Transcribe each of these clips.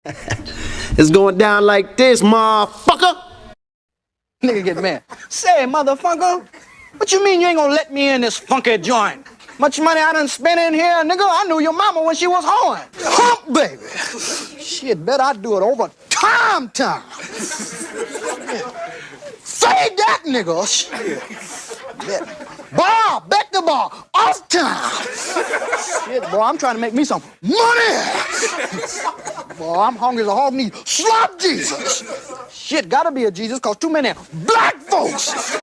It's going down like this, motherfucker. Nigga get mad. Say, motherfucker, what you mean you ain't gonna let me in this funky joint? Much money I done spent in here, nigga. I knew your mama when she was hoeing. Hump, baby. Shit, bet I do it over time. Say that, nigga. Bet. Bar, bet the bar, off time. Shit, boy, I'm trying to make me some money. Boy, I'm hungry as a hog need slop Jesus. Shit, gotta be a Jesus, cause too many black folks.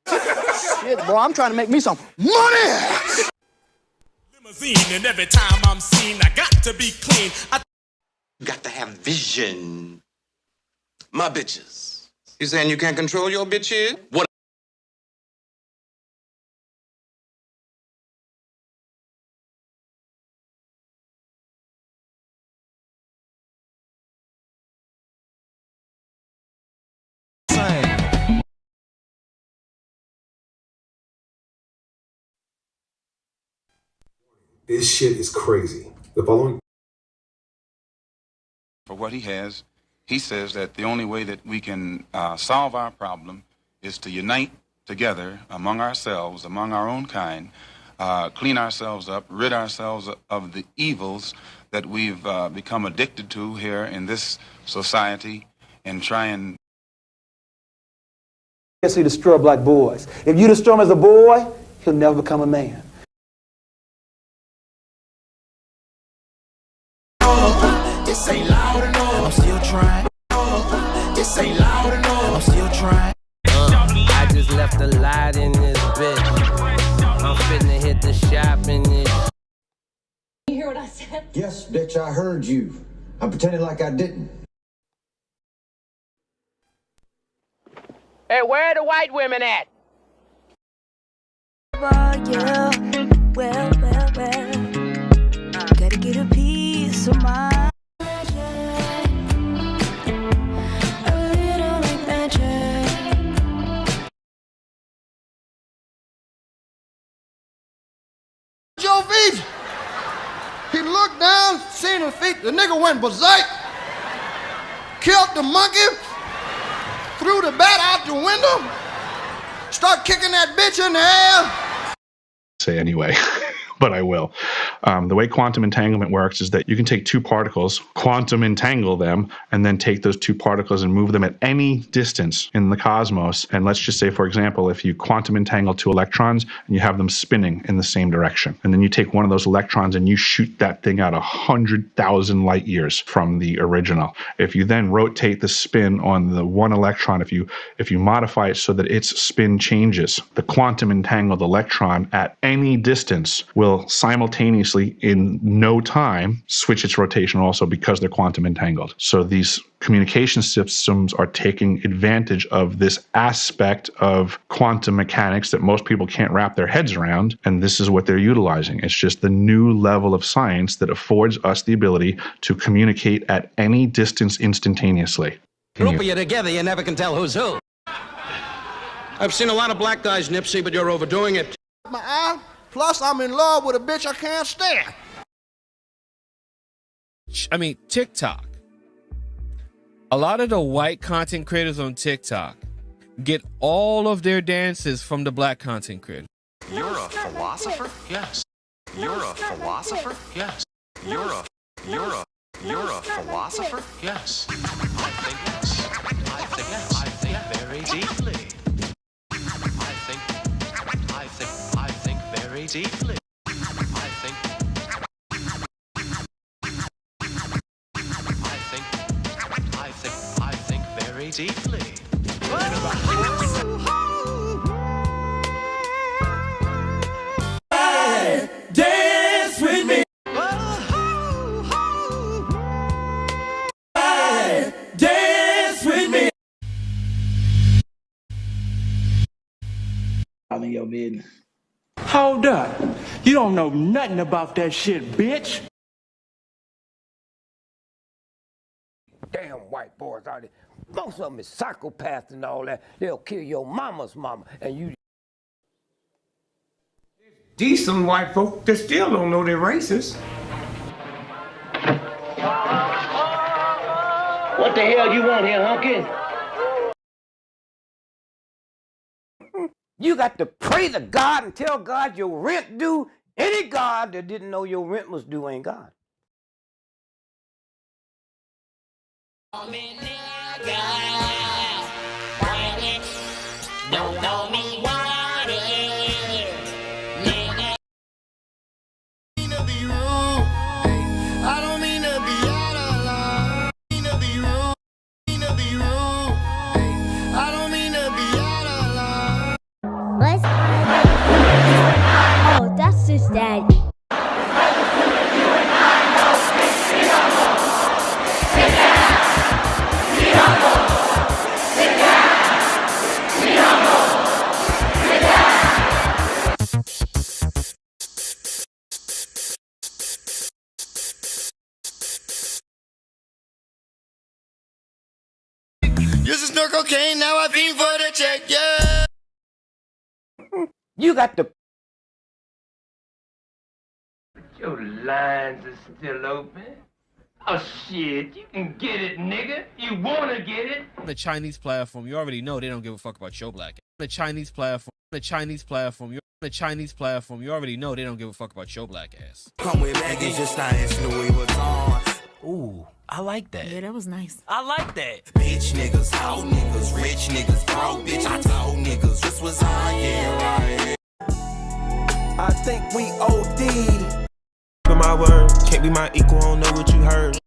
Shit, boy, I'm trying to make me some money. Limousine, and every time I'm seen, I got to be clean. Got to have vision. My bitches. You saying you can't control your bitches? What? This shit is crazy. The following. For what he has, he says that the only way that we can solve our problem is to unite together among ourselves, among our own kind, clean ourselves up, rid ourselves of the evils that we've become addicted to here in this society, and try and destroy black boys. If you destroy him as a boy, he'll never become a man. This ain't loud enough. I'm still trying. This ain't loud enough. I'm still trying. I just left a light in this bitch. I'm finna hit the shop in this. You hear what I said? Yes, bitch, I heard you. I'm pretending like I didn't. Hey, where are the white women at? Well. Gotta get a piece of my. Joe Beach. He looked down, seen his feet. The nigga went berserk, killed the monkey, threw the bat out the window, start kicking that bitch in the air. Say anyway, but I will. The way quantum entanglement works is that you can take two particles, quantum entangle them, and then take those two particles and move them at any distance in the cosmos. And let's just say, for example, if you quantum entangle two electrons and you have them spinning in the same direction, and then you take one of those electrons and you shoot that thing out 100,000 light years from the original. If you then rotate the spin on the one electron, if you modify it so that its spin changes, the quantum entangled electron at any distance will simultaneously in no time switch its rotation also, because they're quantum entangled. So these communication systems are taking advantage of this aspect of quantum mechanics that most people can't wrap their heads around, and this is what they're utilizing. It's just the new level of science that affords us the ability to communicate at any distance instantaneously. Group of you together, you never can tell who's who. I've seen a lot of black guys, Nipsey, but you're overdoing it. My eye. Plus, I'm in love with a bitch I can't stand. I mean, TikTok. A lot of the white content creators on TikTok get all of their dances from the black content creators. You're a philosopher? Yes. You're a philosopher? Yes. You're a philosopher? Yes. I think yes. I think very deeply. I think very deeply. I think very deeply. Dance with me. Dance with me. I'm in your business. Hold up. You don't know nothing about that shit, bitch. Damn white boys out there. Most of them is psychopaths and all that. They'll kill your mama's mama, and you. Decent white folk that still don't know they're racist. What the hell you want here, hunky? You got to pray to God and tell God your rent due. Any God that didn't know your rent was due ain't God. Don't know me what it nigga. Be rude. I don't mean to be out of line. Mean to be rude. Mean to be rude. I don't mean to be out of line. What's Oh, that's just daddy. Used to snort cocaine, now I fiend for the check, yeah. You got to. Your lines are still open. Oh shit, you can get it, nigga. You wanna get it? The Chinese platform, you already know they don't give a fuck about your black ass. The Chinese platform, you already know they don't give a fuck about your black ass. Come with baggage, just not Louis Vuitton. Ooh, I like that. Yeah, that was nice. I like that. Bitch niggas, hoe niggas, rich niggas, broke bitch. I told niggas this was on, yeah, right. I think we OD'd. For my word, can't be my equal, don't know what you heard.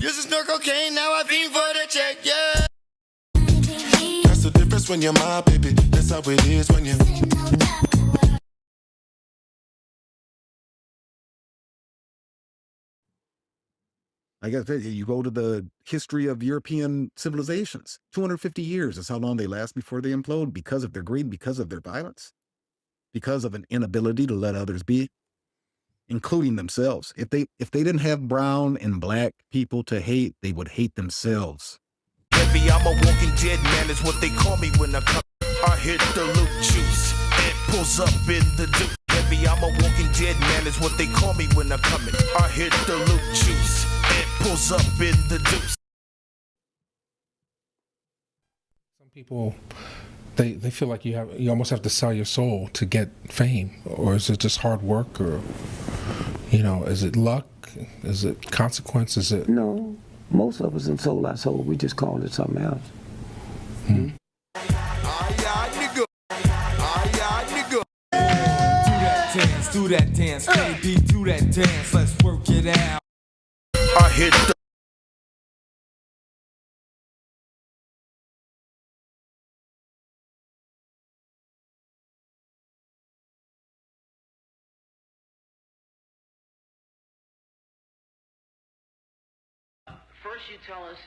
Used to snort cocaine, now I fiend for the check, yeah. That's the difference when you're my baby. That's how it is when you. I guess you go to the history of European civilizations. 250 years is how long they last before they implode because of their greed, because of their violence, because of an inability to let others be, including themselves. If they didn't have brown and black people to hate, they would hate themselves. Heavy, I'm a walking dead man, is what they call me when I come. I hit the loot juice, it pulls up in the deuce. Heavy, I'm a walking dead man, is what they call me when I come in. I hit the loot juice, it pulls up in the deuce. Some people, they feel like you almost have to sell your soul to get fame, or is it just hard work, or is it luck, is it consequence, is it? No, most of us in sold our soul. We just called it something else. Do that dance, baby, do that dance, let's work it out. I hit the First you tell us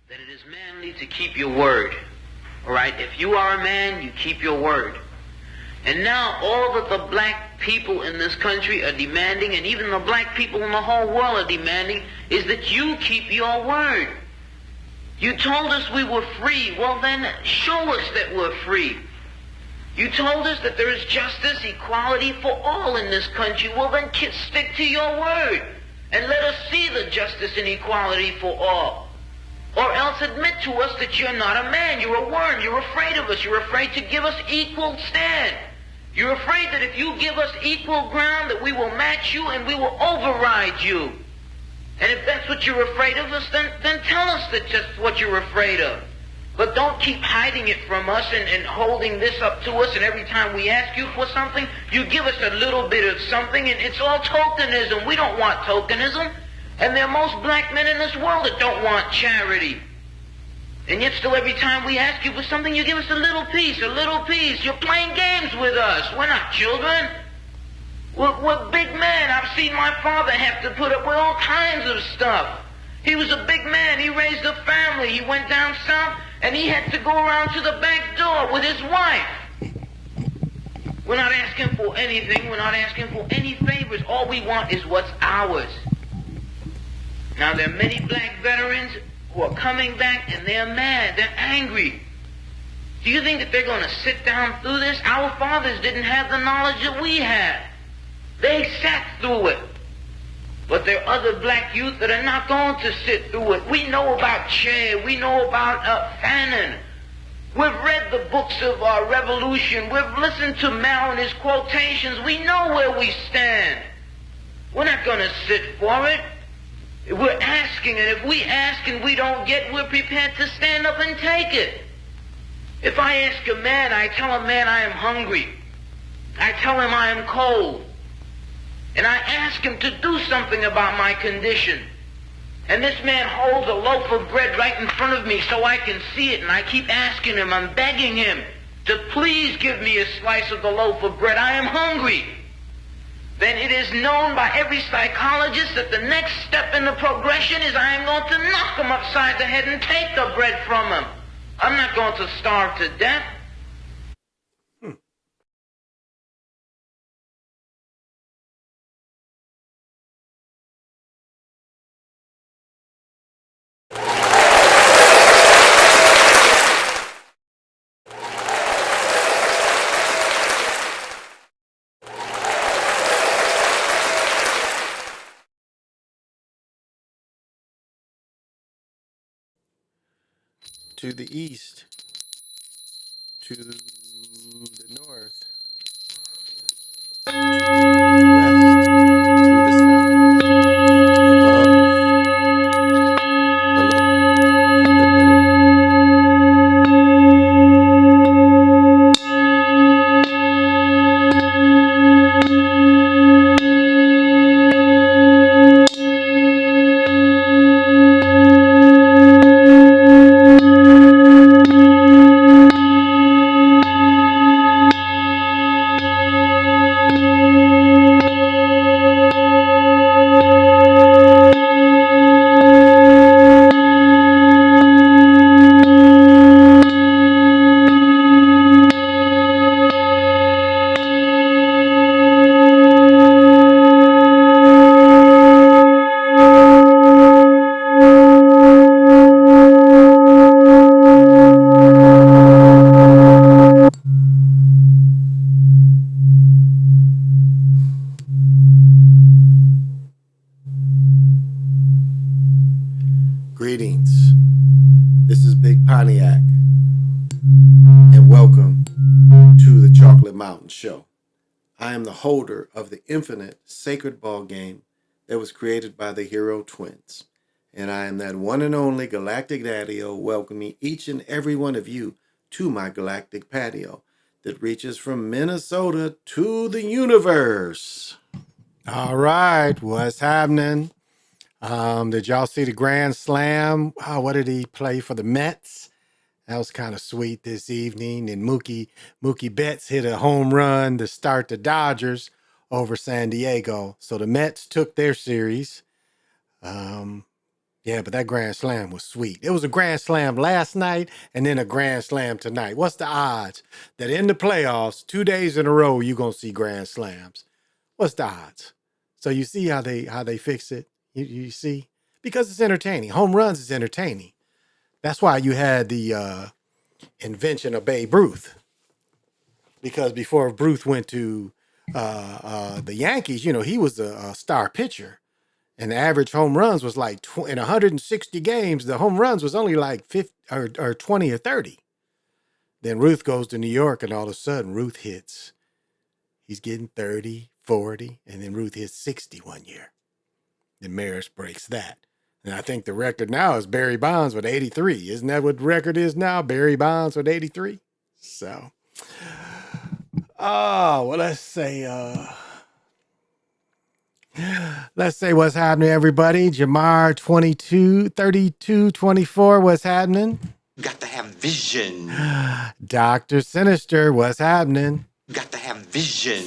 that it is manly to keep your word. All right? If you are a man, you keep your word. And now all that the black people in this country are demanding, and even the black people in the whole world are demanding, is that you keep your word. You told us we were free. Well then, show us that we're free. You told us that there is justice, equality for all in this country. Well then, stick to your word. And let us see the justice and equality for all. Or else admit to us that you're not a man, you're a worm, you're afraid of us, you're afraid to give us equal stand. You're afraid that if you give us equal ground that we will match you and we will override you. And if that's what you're afraid of us, then tell us that just what you're afraid of. But don't keep hiding it from us and holding this up to us, and every time we ask you for something, you give us a little bit of something, and it's all tokenism. We don't want tokenism. And there are most black men in this world that don't want charity. And yet still every time we ask you for something, you give us a little piece, a little piece. You're playing games with us. We're not children. We're big men. I've seen my father have to put up with all kinds of stuff. He was a big man. He raised a family. He went down south, and he had to go around to the back door with his wife. We're not asking for anything. We're not asking for any favors. All we want is what's ours. Now, there are many black veterans who are coming back, and they're mad. They're angry. Do you think that they're going to sit down through this? Our fathers didn't have the knowledge that we have. They sat through it. But there are other black youth that are not going to sit through it. We know about Che. We know about Fanon. We've read the books of Revolution. We've listened to Mao and his quotations. We know where we stand. We're not going to sit for it. We're asking, and if we ask and we don't get, we're prepared to stand up and take it. If I ask a man, I tell a man I am hungry. I tell him I am cold. And I ask him to do something about my condition. And this man holds a loaf of bread right in front of me so I can see it, and I keep asking him, I'm begging him to please give me a slice of the loaf of bread. I am hungry. Then it is known by every psychologist that the next step in the progression is I am going to knock him upside the head and take the bread from him. I'm not going to starve to death. To the east, to the north, to the west, to the south, above, below, in the middle. Greetings. This is Big Pontiac, and welcome to the Chocolate Mountain Show. I am the holder of the infinite sacred ball game that was created by the Hero Twins, and I am that one and only Galactic Daddy-O, welcoming each and every one of you to my galactic patio that reaches from Minnesota to the universe. All right, what's happening? Did y'all see the Grand Slam? Oh, what did he play for the Mets? That was kind of sweet this evening. And Mookie Betts hit a home run to start the Dodgers over San Diego. So the Mets took their series. Yeah, but that Grand Slam was sweet. It was a Grand Slam last night and then a Grand Slam tonight. What's the odds that in the playoffs, 2 days in a row, you're going to see Grand Slams? What's the odds? So you see how they fix it? You see? Because it's entertaining. Home runs is entertaining. That's why you had the invention of Babe Ruth. Because before Ruth went to the Yankees, he was a star pitcher. And the average home runs was like, in 160 games, the home runs was only like 50 or 20 or 30. Then Ruth goes to New York, and all of a sudden, Ruth hits. He's getting 30, 40, and then Ruth hits 60 one year. Then Maris breaks that. And I think the record now is Barry Bonds with 83. Isn't that what the record is now? Barry Bonds with 83. So, well, let's say what's happening, everybody. Jamar 22, 32, 24, what's happening? Got to have vision. Dr. Sinister, what's happening? Got to have vision.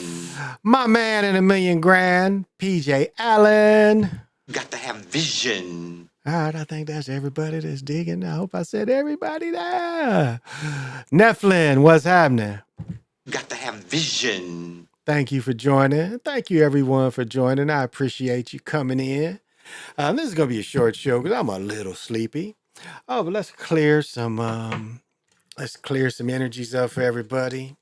My man in $1,000,000, PJ Allen. Got to have vision. All right, I think that's everybody that's digging. I hope I said everybody there. Nephlin, what's happening? Got to have vision. Thank you for joining. Thank you, everyone, for joining. I appreciate you coming in. This is going to be a short show because I'm a little sleepy. Oh, but let's clear some energies up for everybody.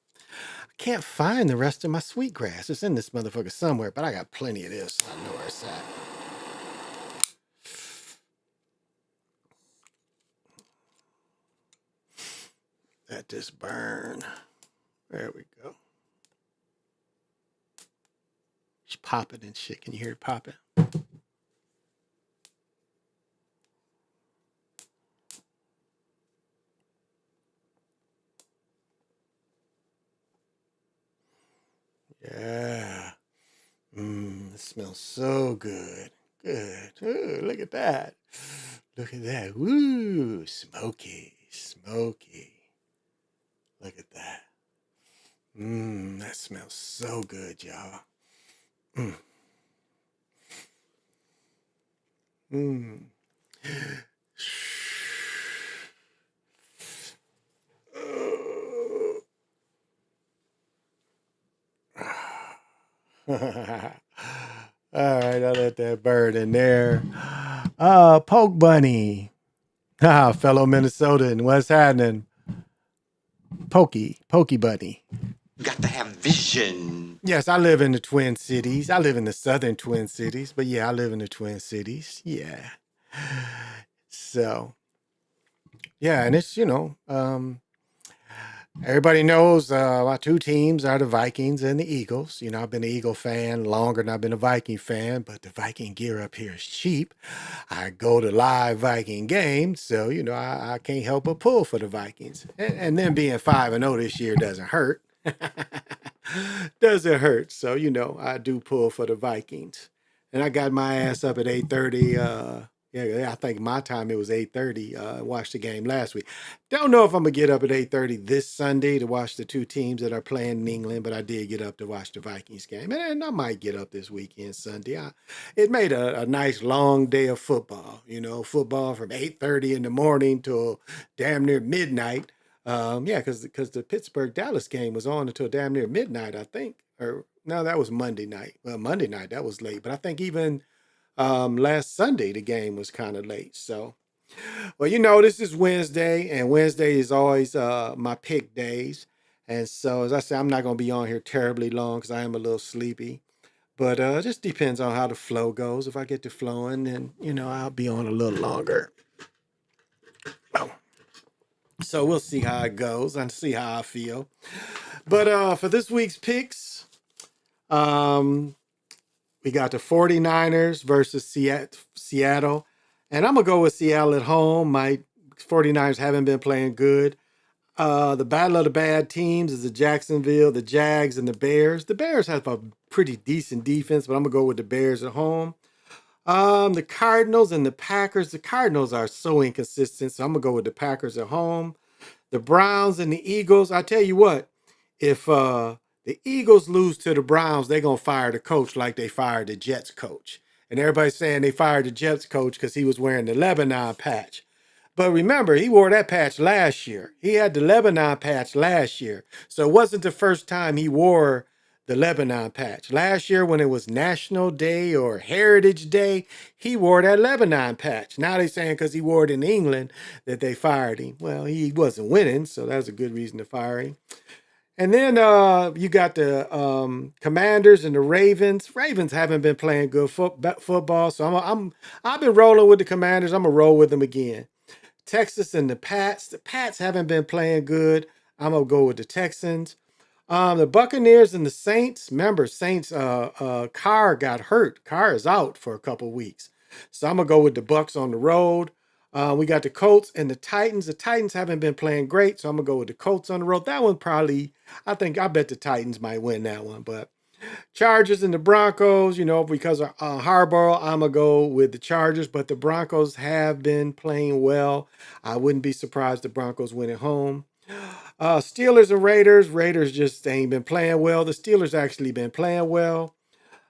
I can't find the rest of my sweetgrass. It's in this motherfucker somewhere, but I got plenty of this. I know where it's at. let this burn. There we go. It's popping and shit. Can you hear it popping? Yeah. It smells so good. Good. Ooh, look at that. Look at that. Woo. Smoky. Smoky. Look at that. That smells so good, y'all. Mmm. All right, I'll let that bird in there. Poke Bunny. Fellow Minnesotan, what's happening? Pokey Bunny. You got to have vision. Yes, I live in the Twin Cities. I live in the southern Twin Cities, but yeah, I live in the Twin Cities. Yeah. So, yeah, and it's, everybody knows my two teams are the Vikings and the Eagles. I've been an Eagle fan longer than I've been a Viking fan, but the Viking gear up here is cheap. I go to live Viking games, so, I can't help but pull for the Vikings. And then being 5-0 this year doesn't hurt. Doesn't hurt. So, I do pull for the Vikings. And I got my ass up at 8:30. I think my time it was 8:30. Watched the game last week. Don't know if I'm gonna get up at 8:30 this Sunday to watch the two teams that are playing in England, but I did get up to watch the Vikings game, and I might get up this weekend Sunday. It made a nice long day of football. Football from 8:30 in the morning till damn near midnight. Because the Pittsburgh Dallas game was on until damn near midnight, I think. Or no, that was Monday night. Well, Monday night that was late, but I think even last Sunday the game was kind of late. So, well, this is Wednesday, and Wednesday is always my pick days. And so, as I said, I'm not going to be on here terribly long because I am a little sleepy. But it just depends on how the flow goes. If I get to flowing, then I'll be on a little longer. So we'll see how it goes and see how I feel. But for this week's picks, we got the 49ers versus Seattle. And I'm going to go with Seattle at home. My 49ers haven't been playing good. The battle of the bad teams is the Jacksonville, the Jags, and the Bears. The Bears have a pretty decent defense, but I'm going to go with the Bears at home. The Cardinals and the Packers. The Cardinals are so inconsistent, so I'm going to go with the Packers at home. The Browns and the Eagles. I tell you what, if the Eagles lose to the Browns, they're going to fire the coach like they fired the Jets coach. And everybody's saying they fired the Jets coach because he was wearing the Lebanon patch. But remember, he wore that patch last year. He had the Lebanon patch last year. So it wasn't the first time he wore the Lebanon patch. Last year, when it was National Day or Heritage Day, he wore that Lebanon patch. Now they're saying because he wore it in England that they fired him. Well, he wasn't winning, so that's a good reason to fire him. And then you got the Commanders and the Ravens. Ravens haven't been playing good football, so I've been rolling with the Commanders. I'm gonna roll with them again. Texas and the Pats. The Pats haven't been playing good. I'm gonna go with the Texans. The Buccaneers and the Saints. Remember, Saints Carr got hurt. Carr is out for a couple weeks. So I'm gonna go with the Bucks on the road. We got the Colts and the Titans. The Titans haven't been playing great, so I'm gonna go with the Colts on the road. That one probably, I bet the Titans might win that one. But Chargers and the Broncos, because of Harbaugh, I'm gonna go with the Chargers. But the Broncos have been playing well. I wouldn't be surprised the Broncos win at home. Steelers and Raiders. Raiders just ain't been playing well. The Steelers actually been playing well.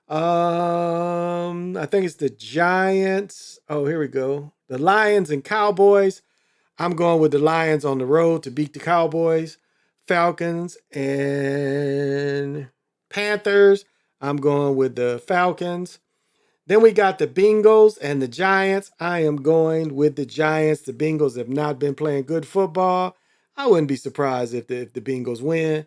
I think it's the Giants. Oh, here we go. The Lions and Cowboys. I'm going with the Lions on the road to beat the Cowboys. Falcons and Panthers. I'm going with the Falcons. Then we got the Bengals and the Giants. I am going with the Giants. The Bengals have not been playing good football. I wouldn't be surprised if the Bengals win.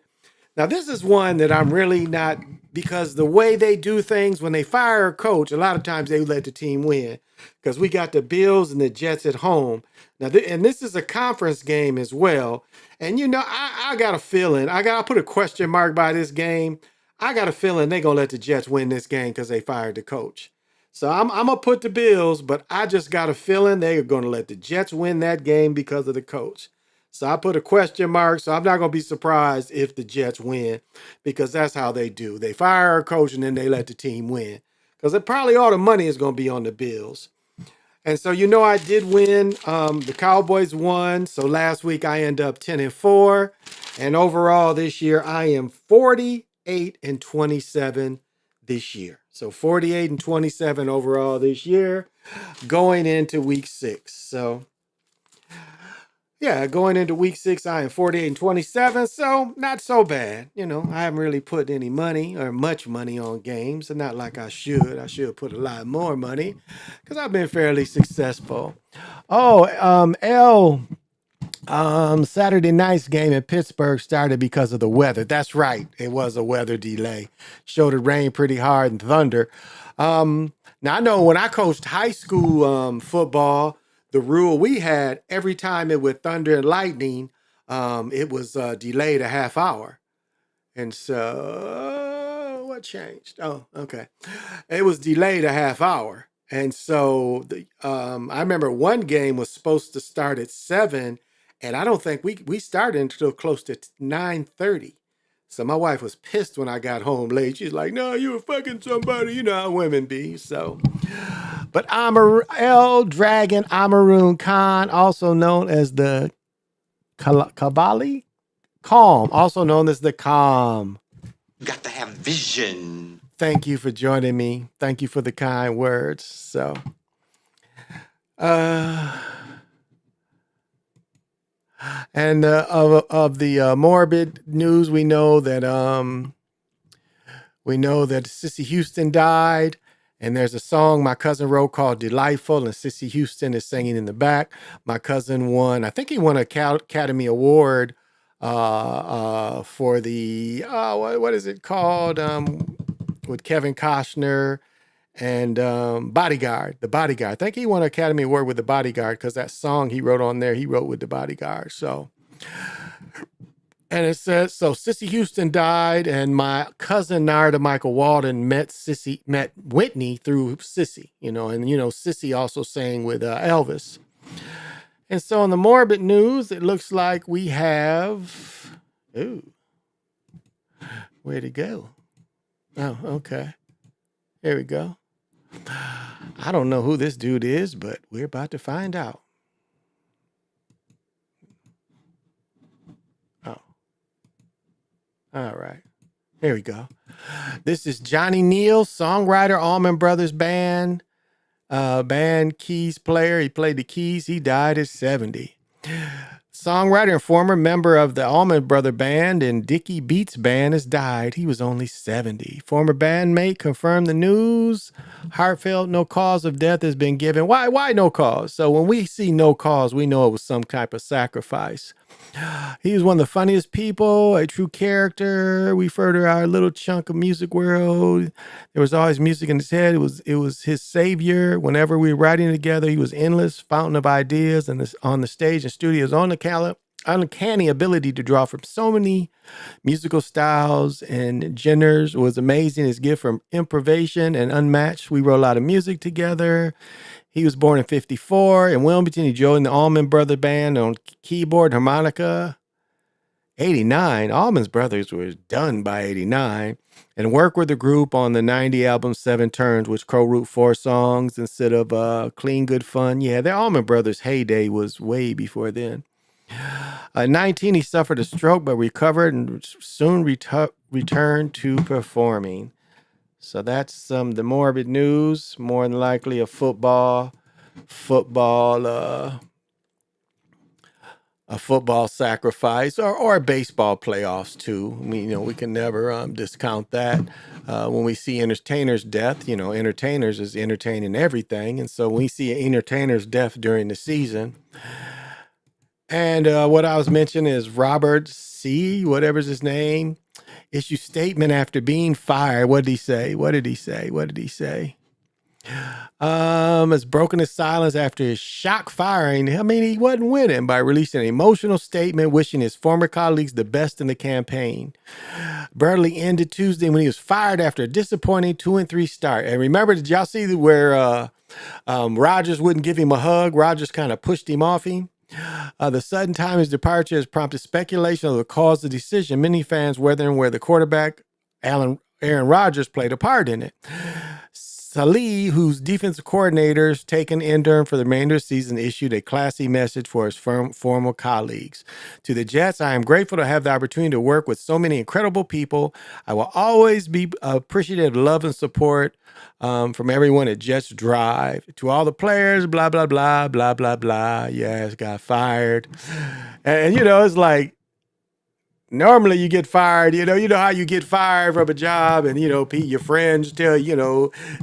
Now, this is one that I'm really not, because the way they do things when they fire a coach, a lot of times they let the team win. Because we got the Bills and the Jets at home. Now, and this is a conference game as well. And I got a feeling, I got to put a question mark by this game. I got a feeling they're going to let the Jets win this game because they fired the coach. So I'm going to put the Bills, but I just got a feeling they're going to let the Jets win that game because of the coach. So I put a question mark. So I'm not going to be surprised if the Jets win, because that's how they do. They fire a coach and then they let the team win, because probably all the money is going to be on the Bills. And so, I did win. The Cowboys won. So last week I ended up 10-4. And overall this year I am 48-27 this year. So 48-27 overall this year going into week 6. So yeah, going into week 6, I am 48-27, so not so bad. I haven't really put any money or much money on games, and not like I should. I should put a lot more money because I've been fairly successful. Saturday night's game in Pittsburgh started because of the weather. That's right, it was a weather delay. Showed it rained pretty hard and thunder. Now I know when I coached high school football, the rule we had every time it would thunder and lightning, it was delayed a half hour. And so what changed? Oh, okay. It was delayed a half hour. And so I remember one game was supposed to start at 7, and I don't think we started until close to 9:30. So my wife was pissed when I got home late. She's like, "No, you were fucking somebody." You know how women be. So, but El Dragon Amaroon Khan, also known as the Kabali Calm, also known as the Calm. You got to have vision. Thank you for joining me. Thank you for the kind words. So, and of the morbid news, we know that Sissy Houston died, and there's a song my cousin wrote called "Delightful," and Sissy Houston is singing in the back. My cousin won. I think he won an Academy Award for the what is it called? With Kevin Costner and Bodyguard, The Bodyguard. I think he won an Academy Award with The Bodyguard because that song he wrote on there, he wrote with The Bodyguard. So, and it says, so Sissy Houston died, and my cousin Narda Michael Walden met Whitney through Sissy, and Sissy also sang with Elvis. And so on the morbid news, it looks like we have, where'd it go? Oh, okay. Here we go. I don't know who this dude is, but we're about to find out. Oh. All right. Here we go. This is Johnny Neal, songwriter, Allman Brothers Band, band keys player. He played the keys. He died at 70. Songwriter and former member of the Allman Brother Band and Dickie Beats Band has died. He was only 70. Former bandmate confirmed the news. Heartfelt, no cause of death has been given. Why no cause? So when we see no cause, we know it was some type of sacrifice. He was one of the funniest people, a true character. We further our little chunk of music world. There was always music in his head. It was his savior. Whenever we were writing together, he was endless, fountain of ideas, and on the stage and studios, uncanny ability to draw from so many musical styles and genres was amazing. His gift from improvisation and unmatched. We wrote a lot of music together. He was born in 1954 in Wilmington. He joined the Allman Brother Band on keyboard, harmonica. 1989, Allman Brothers were done by 1989, and worked with the group on the 1990 album Seven Turns, which co-wrote 4 songs instead of Clean Good Fun. Yeah, the Allman Brothers' heyday was way before then. In 19, he suffered a stroke but recovered and soon returned to performing. So that's the morbid news. More than likely a football sacrifice or baseball playoffs too. I mean, we can never discount that. When we see entertainers' death, entertainers is entertaining everything, and so when we see an entertainer's death during the season, And what I was mentioning is Robert C., whatever's his name, issued statement after being fired. What did he say? What did he say? What did he say? Has broken his silence after his shock firing. I mean, he wasn't winning by releasing an emotional statement wishing his former colleagues the best in the campaign. Barely ended Tuesday when he was fired after a disappointing 2-3 start. And remember, did y'all see where Rodgers wouldn't give him a hug? Rodgers kind of pushed him off him. The sudden time of his departure has prompted speculation of the cause of the decision. Many fans wondering where the quarterback, Aaron Rodgers, played a part in it. Saleh, whose defensive coordinator's taken intern for the remainder of the season, issued a classy message for his former colleagues. To the Jets, I am grateful to have the opportunity to work with so many incredible people. I will always be appreciative of love and support from everyone at Jets Drive. To all the players, blah, blah, blah, blah, blah, blah. Yes, got fired. And it's like, normally you get fired, you know how you get fired from a job and, your friends tell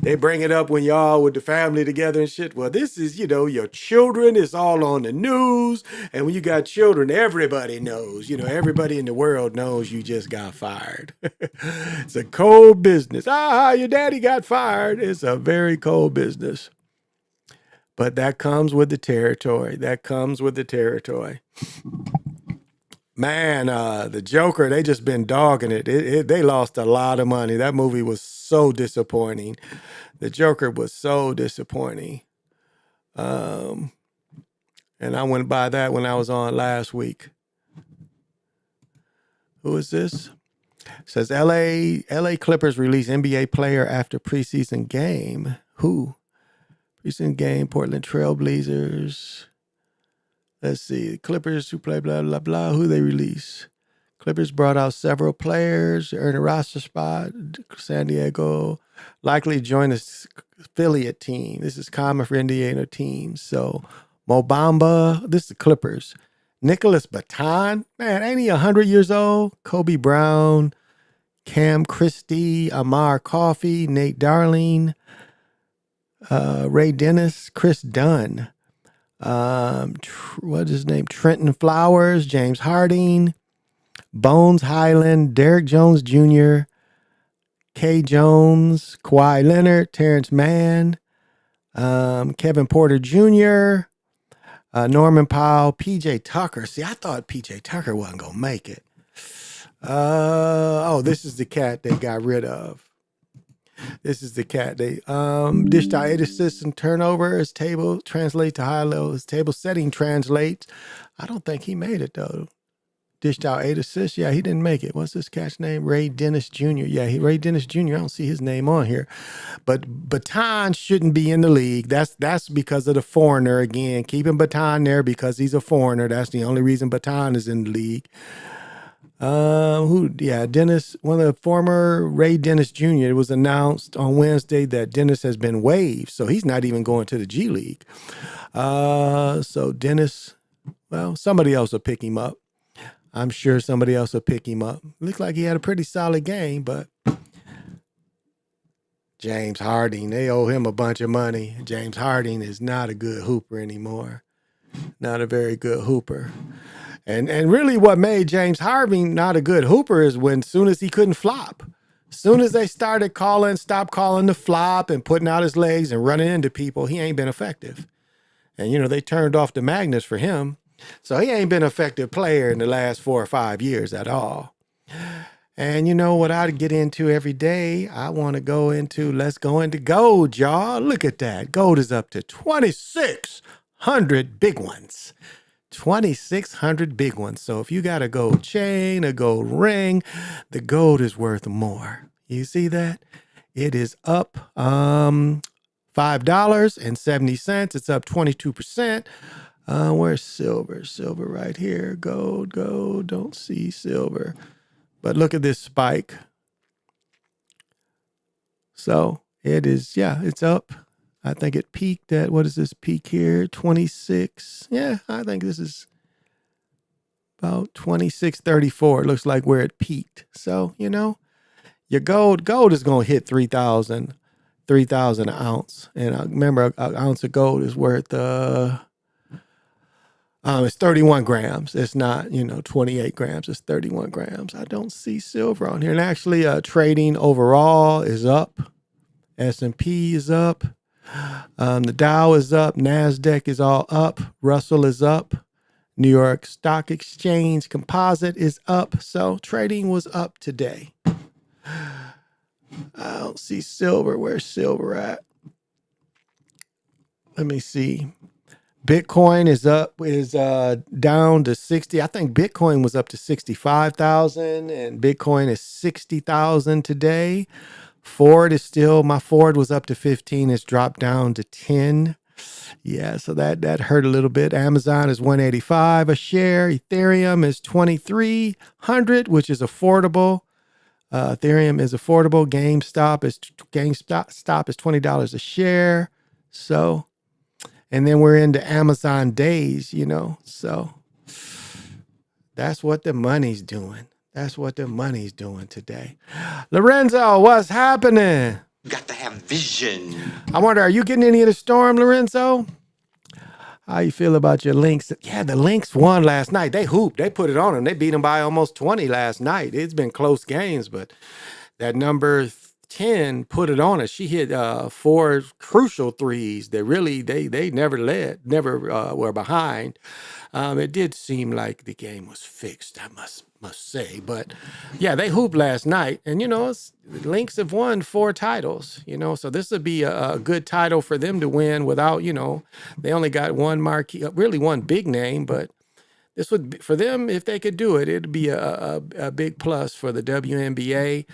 they bring it up when y'all with the family together and shit. Well, this is, your children. It's all on the news. And when you got children, everybody knows, everybody in the world knows you just got fired. It's a cold business. Your daddy got fired. It's a very cold business. But that comes with the territory. Man, the Joker, they just been dogging it. They lost a lot of money. That movie was so disappointing. The Joker was so disappointing. And I went by that when I was on last week. Who is this? It says LA Clippers release NBA player after preseason game. Who? Preseason game, Portland Trailblazers. Let's see. Clippers who play blah, blah, blah. Who they release? Clippers brought out several players to earn a roster spot. San Diego likely join the affiliate team. This is common for Indiana teams. So Mo Bamba, this is the Clippers. Nicholas Baton, man, ain't he 100 years old? Kobe Brown, Cam Christie, Amar Coffey, Nate Darling, Ray Dennis, Chris Dunn. What is his name? Trenton Flowers, James Harding, Bones Highland, Derek Jones Jr., Kay Jones, Kawhi Leonard, Terrence Mann, Kevin Porter Jr., Norman Powell, PJ Tucker. See, I thought PJ Tucker wasn't going to make it. This is the cat they got rid of. This is the cat. They dished out 8 assists and turnover. His table translates to high level. His table setting translates. I don't think he made it, though. Dished out 8 assists. Yeah, he didn't make it. What's this cat's name? Ray Dennis Jr. Yeah, Ray Dennis Jr. I don't see his name on here. But Baton shouldn't be in the league. That's because of the foreigner again. Keeping Baton there because he's a foreigner. That's the only reason Baton is in the league. Dennis, one of the former Ray Dennis Jr. It was announced on Wednesday that Dennis has been waived, so he's not even going to the G League. So Dennis, well, somebody else will pick him up. I'm sure somebody else will pick him up. Looks like he had a pretty solid game, but James Harding, they owe him a bunch of money. James Harding is not a good hooper anymore. Not a very good hooper. And really what made James Harding not a good hooper is when soon as he couldn't flop. Soon as they started stop calling the flop and putting out his legs and running into people, he ain't been effective. And, they turned off the magnets for him. So he ain't been an effective player in the last 4 or 5 years at all. And you know what I get into every day? I want to let's go into gold, y'all. Look at that. Gold is up to 2,600 big ones. 2,600 big ones. So if you got a gold chain, a gold ring, the gold is worth more. You see that? It is up $5.70. It's up 22%. Where's silver? Silver right here. Gold. Don't see silver. But look at this spike. So it is, it's up. I think it peaked at, what is this peak here? 26. Yeah, I think this is about 26.34. It looks like where it peaked. So, your gold is going to hit 3,000 an ounce. And remember, an ounce of gold is worth It's 31 grams. It's not, 28 grams. It's 31 grams. I don't see silver on here. And actually, trading overall is up. S&P is up. The Dow is up. NASDAQ is all up. Russell is up. New York Stock Exchange Composite is up. So trading was up today. I don't see silver. Where's silver at? Let me see. Bitcoin is down to 60. I think Bitcoin was up to 65,000 and Bitcoin is 60,000 today. My Ford was up to 15. It's dropped down to 10. Yeah, so that hurt a little bit. Amazon is 185 a share. Ethereum is 2,300, which is affordable. Ethereum is affordable. GameStop is $20 a share. So, and then we're into Amazon days, So that's what the money's doing. That's what the money's doing today. Lorenzo, what's happening? You got to have vision. I wonder, are you getting any of the storm, Lorenzo? How you feel about your Lynx? Yeah, the Lynx won last night. They hooped. They put it on them. They beat them by almost 20 last night. It's been close games, but that number 10 put it on us. She hit 4 crucial threes that really they never were behind. It did seem like the game was fixed, I must say. But yeah, they hooped last night, and Lynx have won 4 titles. So this would be a good title for them to win without they only got one marquee, really one big name, but this would be, for them, if they could do it, it'd be a big plus for the WNBA.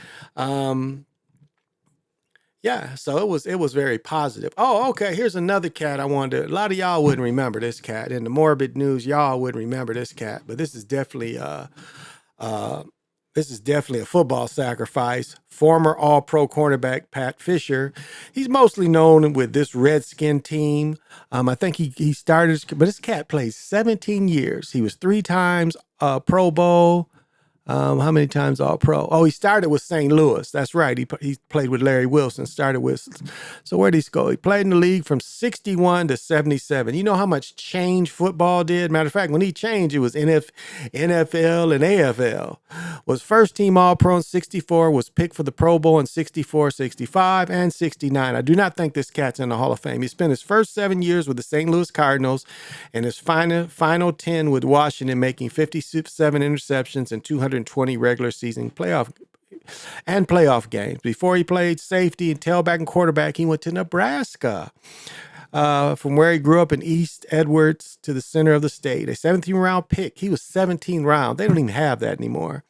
Yeah, so it was very positive. Oh, okay. Here's another cat I wanted to. A lot of y'all wouldn't remember this cat. In the morbid news, y'all wouldn't remember this cat, but this is definitely a football sacrifice. Former All-Pro cornerback Pat Fisher. He's mostly known with this Redskin team. I think he started, but this cat played 17 years. He was 3 times Pro Bowl. How many times All-Pro? Oh, he started with St. Louis. That's right. He played with Larry Wilson. So where did he go? He played in the league from 61 to 77. You know how much change football did? Matter of fact, when he changed, it was NFL and AFL. Was first team All-Pro in 64. Was picked for the Pro Bowl in 64, 65, and 69. I do not think this cat's in the Hall of Fame. He spent his first 7 years with the St. Louis Cardinals and his final 10 with Washington, making 57 interceptions and 220 regular season playoff games. Before he played safety and tailback and quarterback, he went to Nebraska. From where he grew up in East Edwards to the center of the state. A 17th round pick. He was 17th round. They don't even have that anymore.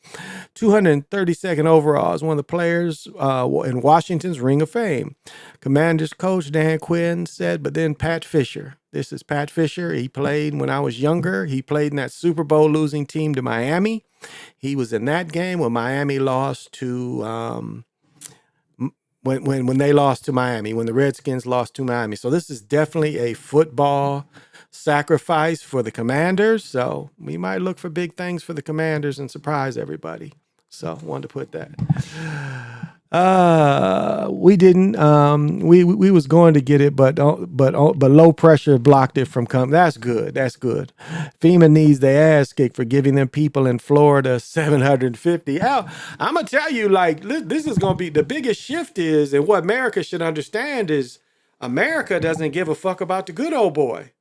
232nd overall is one of the players in Washington's Ring of Fame. Commanders coach Dan Quinn said, but then Pat Fisher. This is Pat Fisher. He played when I was younger. He played in that Super Bowl losing team to Miami. He was in that game when Miami lost to when they lost to Miami, when the Redskins lost to Miami. So this is definitely a football sacrifice for the Commanders. So we might look for big things for the Commanders and surprise everybody. So wanted to put that. We didn't. We was going to get it, but low pressure blocked it from coming. That's good. That's good. FEMA needs their ass kicked for giving them people in Florida $750. I'm gonna tell you, like this is gonna be the biggest shift is, and what America should understand is, America doesn't give a fuck about the good old boy.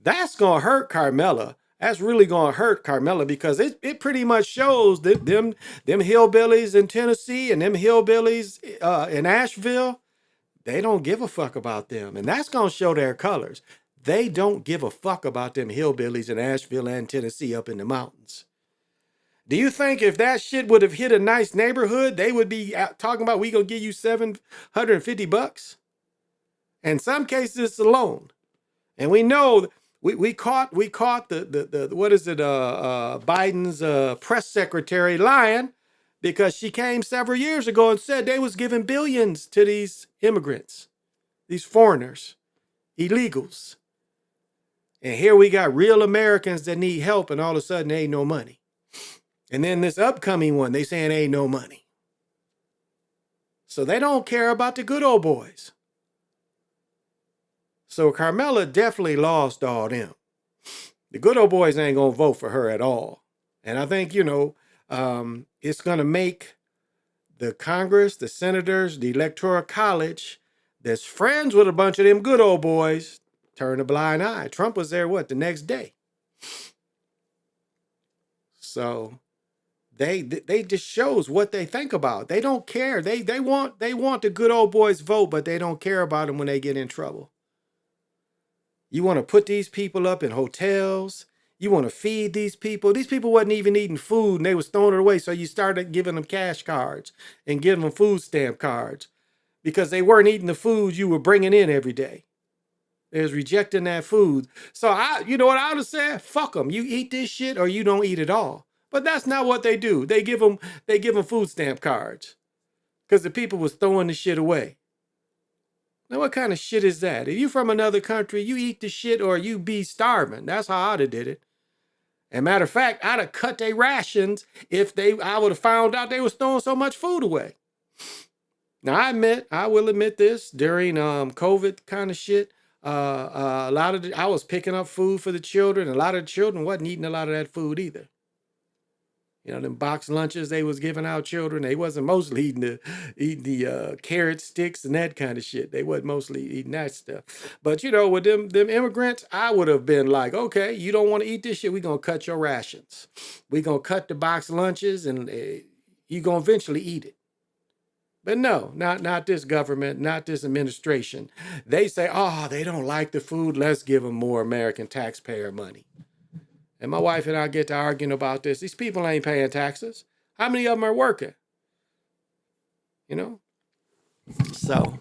That's gonna hurt Carmella. That's really gonna hurt Carmella because it pretty much shows that them hillbillies in Tennessee and them hillbillies in Asheville, they don't give a fuck about them, and that's gonna show their colors. They don't give a fuck about them hillbillies in Asheville and Tennessee up in the mountains. Do you think if that shit would have hit a nice neighborhood, they would be talking about we gonna give you $750? In some cases, it's a loan, and we know. We caught the what is it Biden's press secretary lying because she came several years ago and said they was giving billions to these immigrants, these foreigners, illegals. And here we got real Americans that need help, and all of a sudden there ain't no money. And then this upcoming one, they saying ain't no money. So they don't care about the good old boys. So Carmella definitely lost all them. The good old boys ain't going to vote for her at all. And I think, it's going to make the Congress, the senators, the Electoral College that's friends with a bunch of them good old boys turn a blind eye. Trump was there, the next day. So they just shows what they think about. They don't care. They want the good old boys vote, but they don't care about them when they get in trouble. You want to put these people up in hotels. You want to feed these people. These people wasn't even eating food and they was throwing it away. So you started giving them cash cards and giving them food stamp cards because they weren't eating the food you were bringing in every day. They was rejecting that food. So you know what I would have said? Fuck them. You eat this shit or you don't eat at all. But that's not what they do. They give them food stamp cards because the people was throwing the shit away. Now, what kind of shit is that? If you from another country, you eat the shit or you be starving. That's how I'd have did it. And matter of fact, I'd have cut their rations if I would have found out they was throwing so much food away. Now, I will admit this, during COVID kind of shit, a lot of I was picking up food for the children. A lot of the children wasn't eating a lot of that food either. Them box lunches they was giving out children, they wasn't mostly eating the carrot sticks and that kind of shit. They wasn't mostly eating that stuff. But with them immigrants, I would have been like, okay, you don't want to eat this shit, we're gonna cut your rations. We're gonna cut the box lunches and you're gonna eventually eat it. But no, not this government, not this administration. They say, oh, they don't like the food, let's give them more American taxpayer money. And my wife and I get to arguing about this. These people ain't paying taxes. How many of them are working? So,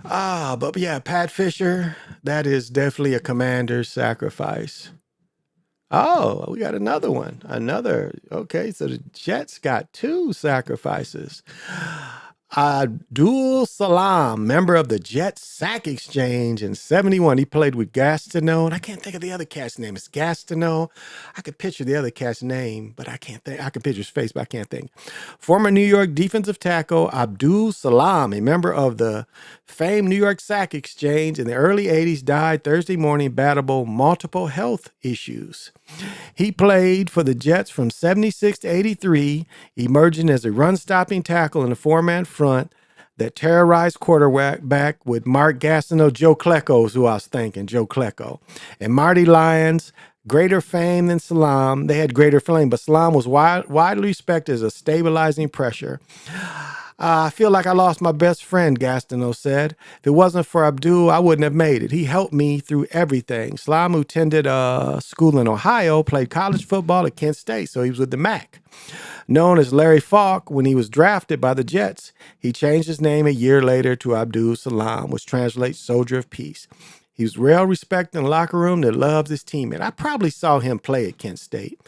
but yeah, Pat Fisher, that is definitely a commander's sacrifice. Oh, we got another one. Okay, so the Jets got 2 sacrifices. Abdul Salam, member of the Jets Sack Exchange in 71. He played with Gastineau. And I can't think of the other cat's name. It's Gastineau. I could picture the other cat's name, but I can't think. I can picture his face, but I can't think. Former New York defensive tackle Abdul Salam, a member of the famed New York Sack Exchange in the early 80s, died Thursday morning, battling multiple health issues. He played for the Jets from 76 to 83, emerging as a run-stopping tackle in the four-man front that terrorized quarterback with Mark Gastineau, Joe Klecko is who I was thinking, Joe Klecko, and Marty Lyons. Greater fame than Salam. They had greater fame, but Salam was widely respected as a stabilizing pressure. I feel like I lost my best friend, Gastineau said. If it wasn't for Abdul, I wouldn't have made it. He helped me through everything. Salam, who attended school in Ohio, played college football at Kent State, so he was with the MAC. Known as Larry Falk, when he was drafted by the Jets, he changed his name a year later to Abdul Salam, which translates Soldier of Peace. He was well respected in the locker room that loved his teammate. I probably saw him play at Kent State.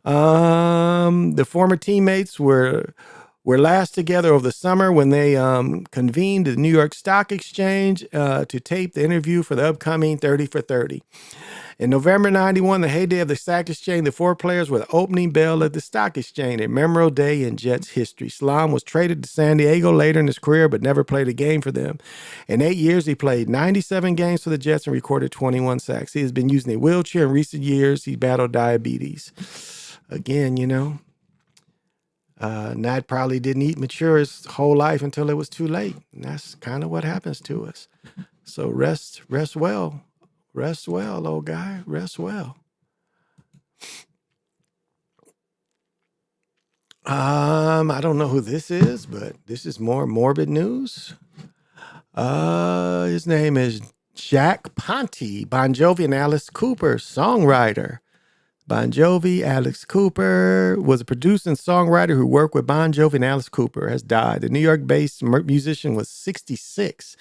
The former teammates were last together over the summer when they convened the New York Stock Exchange to tape the interview for the upcoming 30 for 30. In November 91, the heyday of the Stock Exchange, the 4 players were the opening bell at the Stock Exchange, a memorable day in Jets history. Salam was traded to San Diego later in his career, but never played a game for them. In 8 years, he played 97 games for the Jets and recorded 21 sacks. He has been using a wheelchair in recent years. He battled diabetes. Again, Nat probably didn't mature his whole life until it was too late. And that's kind of what happens to us. So rest well. Rest well, old guy. Rest well. I don't know who this is, but this is more morbid news. His name is Jack Ponte, Bon Jovi and Alice Cooper, songwriter. Bon Jovi, Alex Cooper was a producer and songwriter who worked with Bon Jovi and Alice Cooper, has died. The New York-based musician was 66.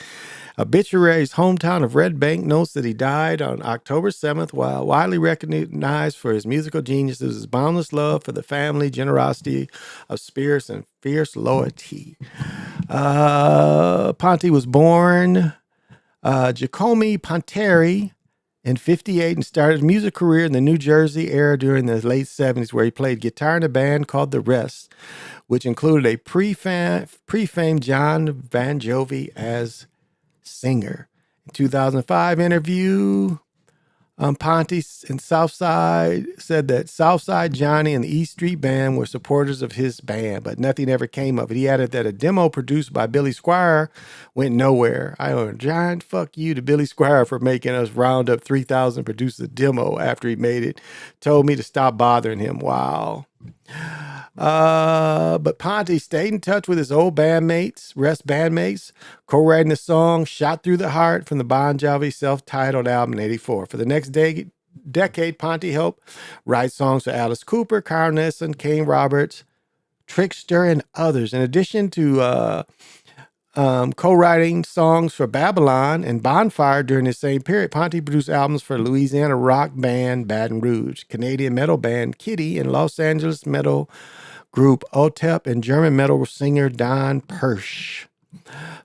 Obituary's hometown of Red Bank notes that he died on October 7th, while widely recognized for his musical geniuses, his boundless love for the family, generosity of spirits, and fierce loyalty. Ponte was born Giacomo Ponteri in 58 and started his music career in the New Jersey era during the late 70s, where he played guitar in a band called The Rest, which included a pre-famed John Bon Jovi as singer. In 2005 interview, Ponte and Southside said that Southside Johnny and the E Street Band were supporters of his band, but nothing ever came of it. He added that a demo produced by Billy Squire went nowhere. I owe a giant fuck you to Billy Squire for making us round up 3,000 produce a demo after he made it. Told me to stop bothering him. Wow. But Ponte stayed in touch with his old bandmates, co-writing the song Shot Through the Heart from the Bon Jovi self-titled album in 84. For the next decade, Ponte helped write songs for Alice Cooper, Carl Nielsen, Kane Roberts, Trickster, and others. In addition to co-writing songs for Babylon and Bonfire during the same period, Ponte produced albums for Louisiana rock band Baton Rouge, Canadian metal band Kitty, and Los Angeles metal group OTEP, and German metal singer Don Persch.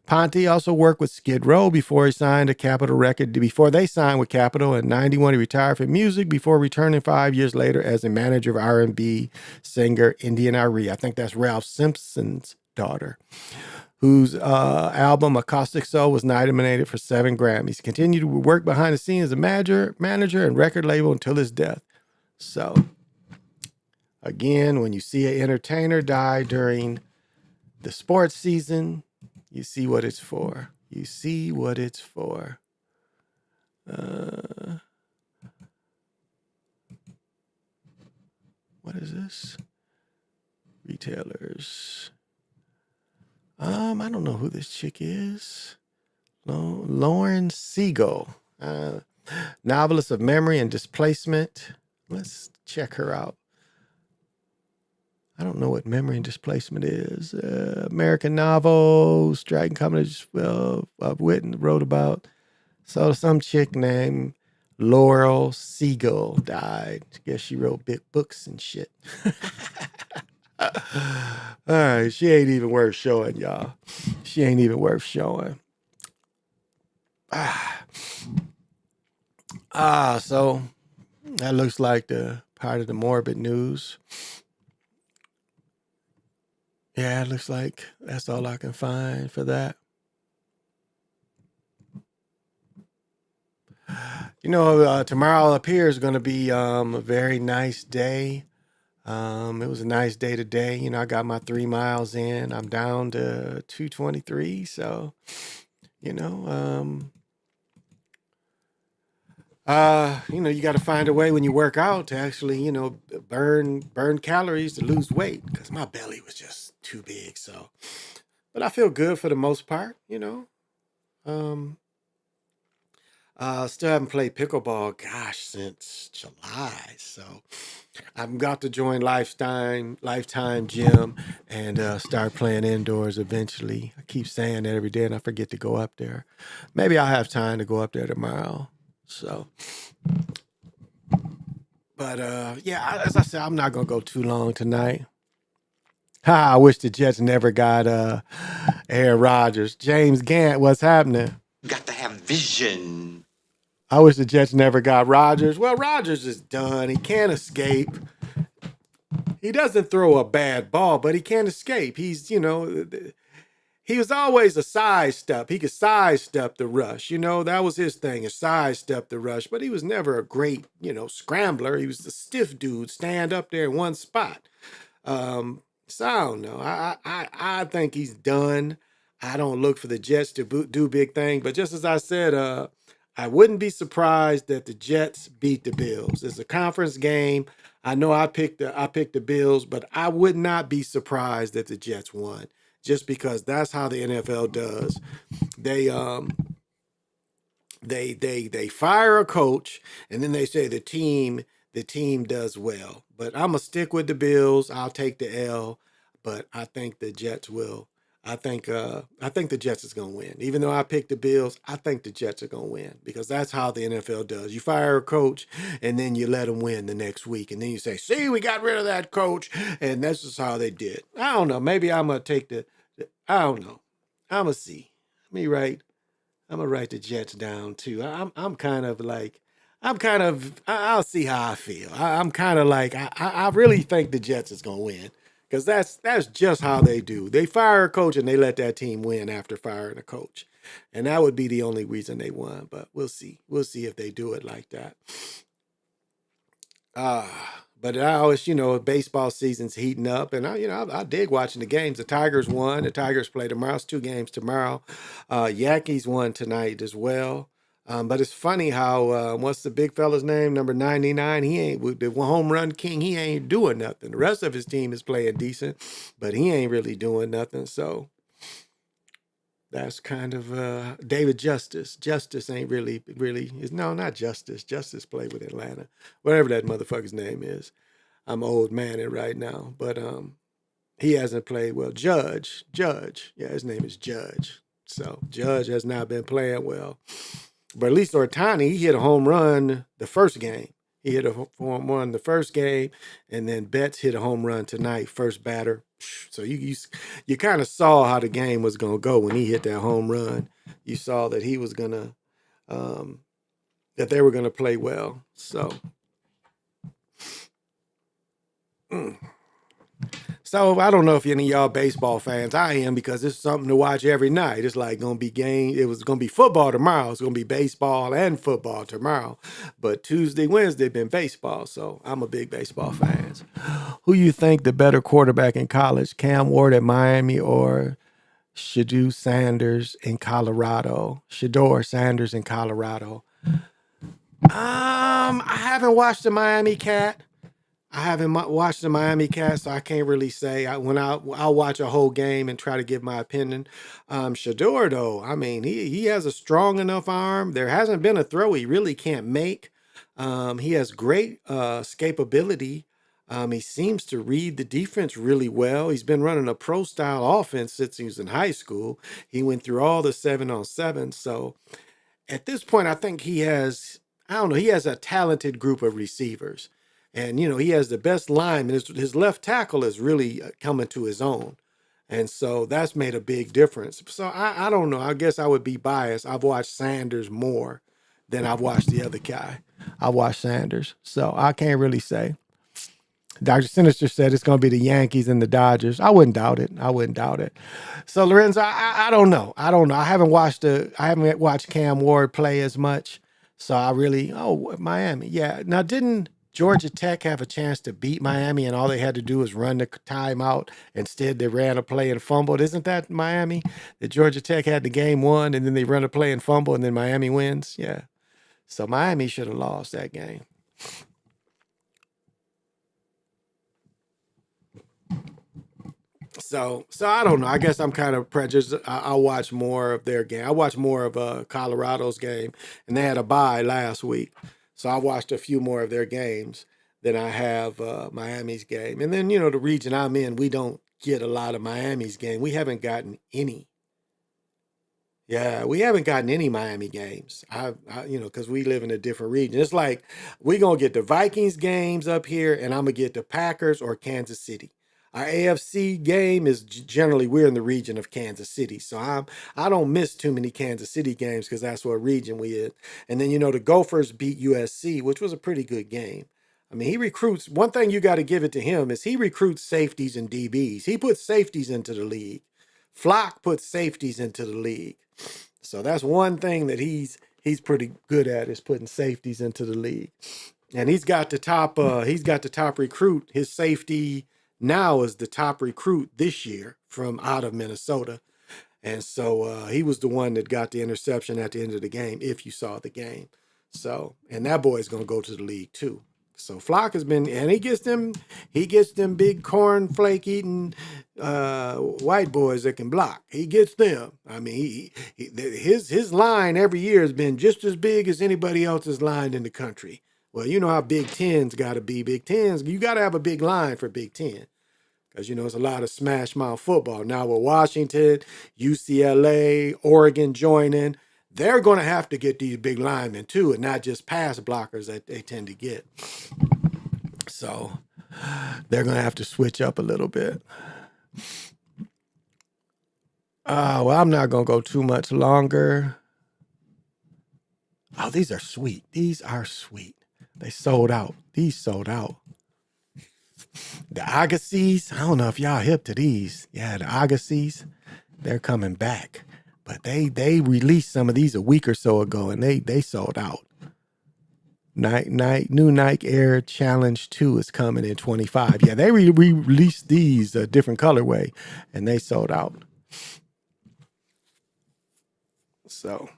Ponte also worked with Skid Row before he signed to Capitol Record. Before they signed with Capitol in '91, he retired from music before returning 5 years later as a manager of R&B singer Indian Irie. I think that's Ralph Simpson's daughter, whose album Acoustic Soul was nominated for 7 Grammys. He continued to work behind the scenes as a manager and record label until his death. So, again, when you see an entertainer die during the sports season, you see what it's for. You see what it's for. What is this? Retailers. I don't know who this chick is. Lauren Siegel, novelist of memory and displacement. Let's check her out. I don't know what memory and displacement is. American novel, striking comedy, Whitten wrote about. So some chick named Laurel Siegel died. I guess she wrote big books and shit. All right, she ain't even worth showing, y'all. She ain't even worth showing. So that looks like the part of the morbid news. Yeah, it looks like that's all I can find for that. You know, tomorrow up here is going to be a very nice day. It was a nice day today. You know, I got my 3 miles in. I'm down to 223. So, you know, you got to find a way when you work out to actually, burn calories to lose weight, because my belly was just too big. So, but I feel good for the most part, Still haven't played pickleball, since July. So I've got to join Lifetime Gym and start playing indoors eventually. I keep saying that every day and I forget to go up there. Maybe I'll have time to go up there tomorrow. So, but as I said, I'm not going to go too long tonight. I wish the Jets never got Aaron Rodgers. James Gant, what's happening? You got to have vision. I wish the Jets never got Rodgers. Well, Rodgers is done. He can't escape. He doesn't throw a bad ball, but he can't escape. He's, he was always a sidestep. He could sidestep the rush. That was his thing, is sidestep the rush. But he was never a great, scrambler. He was the stiff dude, stand up there in one spot. So I don't know. I think he's done. I don't look for the Jets to do big thing. But just as I said, I wouldn't be surprised that the Jets beat the Bills. It's a conference game. I know I picked the Bills, but I would not be surprised that the Jets won, just because that's how the NFL does. They fire a coach and then they say the team does well. But I'm gonna stick with the Bills. I'll take the L, but I think the Jets will. I think the Jets is gonna win. Even though I picked the Bills, I think the Jets are gonna win, because that's how the NFL does. You fire a coach and then you let him win the next week, and then you say, "See, we got rid of that coach," and that's just how they did. I don't know. Maybe I'm gonna take I don't know. I'm gonna see. I'm gonna write the Jets down too. I'm kind of like. I'll see how I feel. I'm kind of like, I really think the Jets is going to win, because that's just how they do. They fire a coach and they let that team win after firing a coach. And that would be the only reason they won. But we'll see. We'll see if they do it like that. But I always, baseball season's heating up, and I dig watching the games. The Tigers won. The Tigers play tomorrow. It's 2 games tomorrow. Yankees won tonight as well. But it's funny how what's the big fella's name? Number 99. He ain't with the home run king. He ain't doing nothing. The rest of his team is playing decent, but he ain't really doing nothing. So that's kind of David Justice. Justice ain't really no, not Justice. Justice played with Atlanta, whatever that motherfucker's name is. I'm old man it right now, but he hasn't played well. Judge, yeah, his name is Judge. So Judge has not been playing well, but at least Ortani, he hit a home run the first game. He hit a home run the first game, and then Betts hit a home run tonight, first batter. So you kind of saw how the game was going to go when he hit that home run. You saw that he was going to that they were going to play well. So So I don't know if any of y'all baseball fans. I am, because it's something to watch every night. It's like going to be game. It was going to be football tomorrow. It's going to be baseball and football tomorrow. But Tuesday, Wednesday been baseball. So I'm a big baseball fan. Who you think the better quarterback in college? Cam Ward at Miami or Shador Sanders in Colorado? Shador Sanders in Colorado. I haven't watched the Miami Cat. I haven't watched the Miami Cats, so I can't really say. I'll watch a whole game and try to give my opinion. Shador, though, I mean, he has a strong enough arm. There hasn't been a throw he really can't make. He has great escapability. He seems to read the defense really well. He's been running a pro-style offense since he was in high school. He went through all the 7-on-7. So at this point, I think he has a talented group of receivers. And, he has the best lineman. His left tackle is really coming to his own. And so that's made a big difference. So I don't know. I guess I would be biased. I've watched Sanders more than I've watched the other guy. I've watched Sanders. So I can't really say. Dr. Sinister said it's going to be the Yankees and the Dodgers. I wouldn't doubt it. So Lorenzo, I don't know. I haven't watched Cam Ward play as much. So Miami. Yeah. Now, didn't Georgia Tech have a chance to beat Miami and all they had to do was run the timeout? Instead, they ran a play and fumbled. Isn't that Miami? That Georgia Tech had the game won and then they run a play and fumble and then Miami wins? Yeah. So Miami should have lost that game. So I don't know. I guess I'm kind of prejudiced. I'll watch more of their game. I watched more of Colorado's game, and they had a bye last week. So I watched a few more of their games than I have Miami's game. And then, the region I'm in, we don't get a lot of Miami's game. We haven't gotten any. Yeah, we haven't gotten any Miami games. Because we live in a different region. It's like we're going to get the Vikings games up here, and I'm going to get the Packers or Kansas City. Our AFC game is generally, we're in the region of Kansas City. So I don't miss too many Kansas City games because that's what region we in. And then, the Gophers beat USC, which was a pretty good game. I mean, he recruits. One thing you got to give it to him is he recruits safeties and DBs. He puts safeties into the league. Flock puts safeties into the league. So that's one thing that he's pretty good at, is putting safeties into the league. And he's got the top recruit. His safety now is the top recruit this year from out of Minnesota. And so he was the one that got the interception at the end of the game, if you saw the game. So, and that boy is going to go to the league too. So Flock has been, and he gets them big cornflake eating white boys that can block. He gets them. I mean, his line every year has been just as big as anybody else's line in the country. Well, you know how Big Ten's got to be. Big Ten's, you got to have a big line for Big Ten. Because, it's a lot of smash mouth football. Now with Washington, UCLA, Oregon joining, they're going to have to get these big linemen too, and not just pass blockers that they tend to get. So they're going to have to switch up a little bit. Well, I'm not going to go too much longer. Oh, these are sweet. These are sweet. They sold out. These sold out. The Agassiz, I don't know if y'all hip to these. Yeah, the Agassiz, they're coming back. But they released some of these a week or so ago, and they sold out. New Nike Air Challenge 2 is coming in 25. Yeah, they released these a different colorway, and they sold out. So,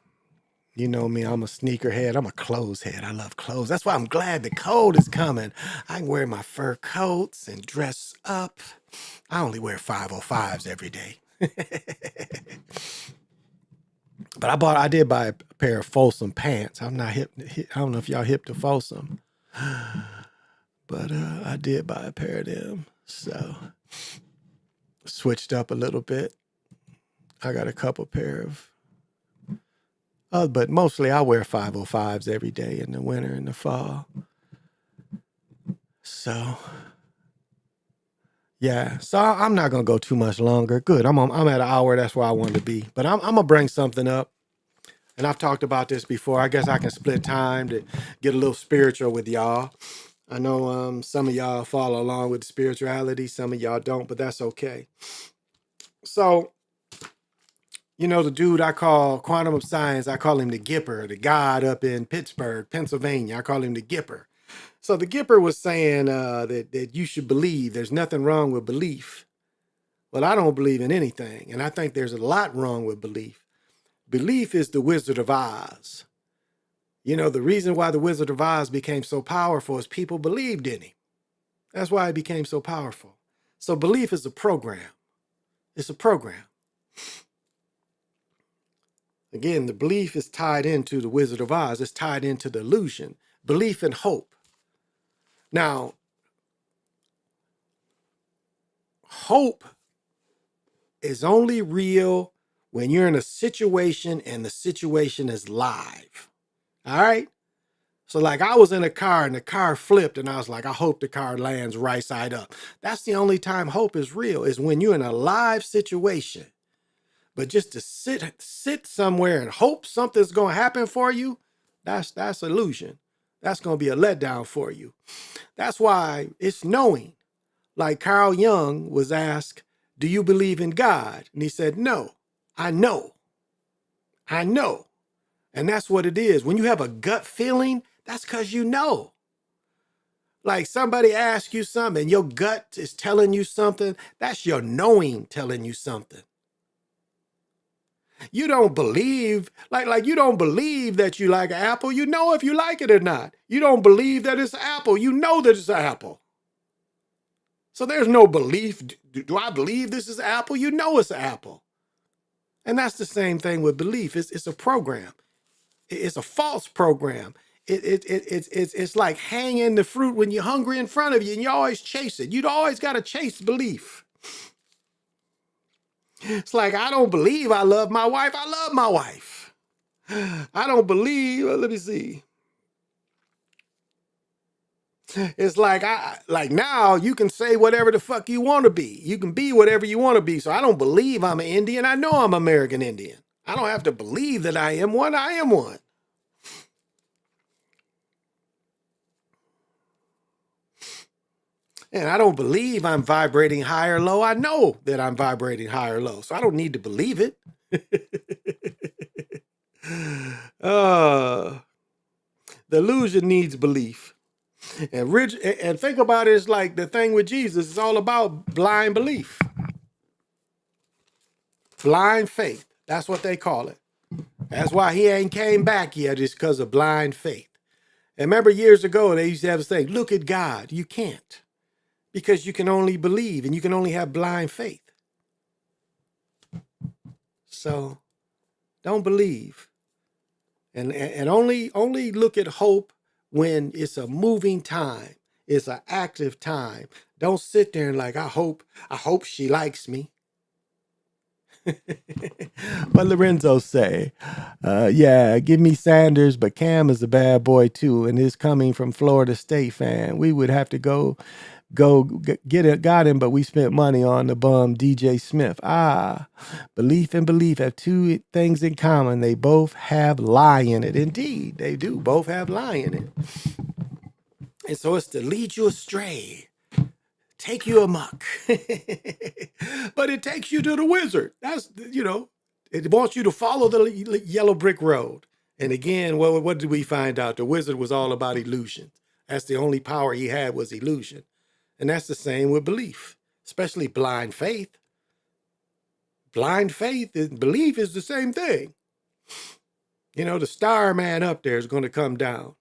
you know me, I'm a sneakerhead. I'm a clothes head. I love clothes. That's why I'm glad the cold is coming. I can wear my fur coats and dress up. I only wear 505s every day. But I did buy a pair of Folsom pants. I'm not hip. I don't know if y'all hip to Folsom, but I did buy a pair of them. So switched up a little bit. I got a couple pair of, but mostly I wear 505s every day in the winter and the fall. So yeah, so I'm not gonna go too much longer. Good, I'm at an hour. That's where I wanted to be. But I'm gonna bring something up. And I've talked about this before. I guess I can split time to get a little spiritual with y'all. I know some of y'all follow along with spirituality. Some of y'all don't, but that's okay. So, you know, the dude I call Quantum of Science, I call him the Gipper, the god up in Pittsburgh, Pennsylvania. I call him the Gipper. So the Gipper was saying that you should believe. There's nothing wrong with belief. Well, I don't believe in anything. And I think there's a lot wrong with belief. Belief is the Wizard of Oz. You know, the reason why the Wizard of Oz became so powerful is people believed in him. That's why it became so powerful. So belief is a program. It's a program. Again, the belief is tied into the Wizard of Oz. It's tied into the illusion. Belief and hope. Now, hope is only real when you're in a situation and the situation is live. All right? So like I was in a car and the car flipped and I was like, I hope the car lands right side up. That's the only time hope is real, is when you're in a live situation. But just to sit somewhere and hope something's going to happen for you, that's illusion. That's going to be a letdown for you. That's why it's knowing. Like Carl Jung was asked, do you believe in God? And he said, no, I know. I know. And that's what it is. When you have a gut feeling, that's because you know. Like somebody asks you something and your gut is telling you something, that's your knowing telling you something. You don't believe, like you don't believe that you like an apple. You know if you like it or not. You don't believe that it's an apple. You know that it's an apple. So there's no belief. Do I believe this is an apple? You know it's an apple. And that's the same thing with belief. It's a program. It's a false program. It's like hanging the fruit when you're hungry in front of you and you always chase it. You'd always got to chase belief. It's like, I don't believe I love my wife. I love my wife. I don't believe, let me see. It's like, now you can say whatever the fuck you want to be. You can be whatever you want to be. So I don't believe I'm an Indian. I know I'm American Indian. I don't have to believe that I am one. I am one. And I don't believe I'm vibrating high or low. I know that I'm vibrating high or low. So I don't need to believe it. The illusion needs belief. And think about it, it's like the thing with Jesus. It's all about blind belief. Blind faith. That's what they call it. That's why he ain't came back yet, is because of blind faith. And remember years ago, they used to have this thing, look at God. You can't. Because you can only believe and you can only have blind faith. So don't believe. And only look at hope when it's a moving time. It's an active time. Don't sit there and like, I hope she likes me. What Lorenzo say? Yeah, give me Sanders, but Cam is a bad boy too, and is coming from Florida State fan. We would have to go got him, but we spent money on the bum DJ Smith. Belief and belief have two things in common. They both have lie in it. Indeed, they do both have lie in it. And so it's to lead you astray, take you amok. But it takes you to the wizard. That's, It wants you to follow the yellow brick road. And again, what did we find out? The wizard was all about illusion. That's the only power he had was illusion. And that's the same with belief, especially blind faith. Blind faith and belief is the same thing. You know, the star man up there is going to come down.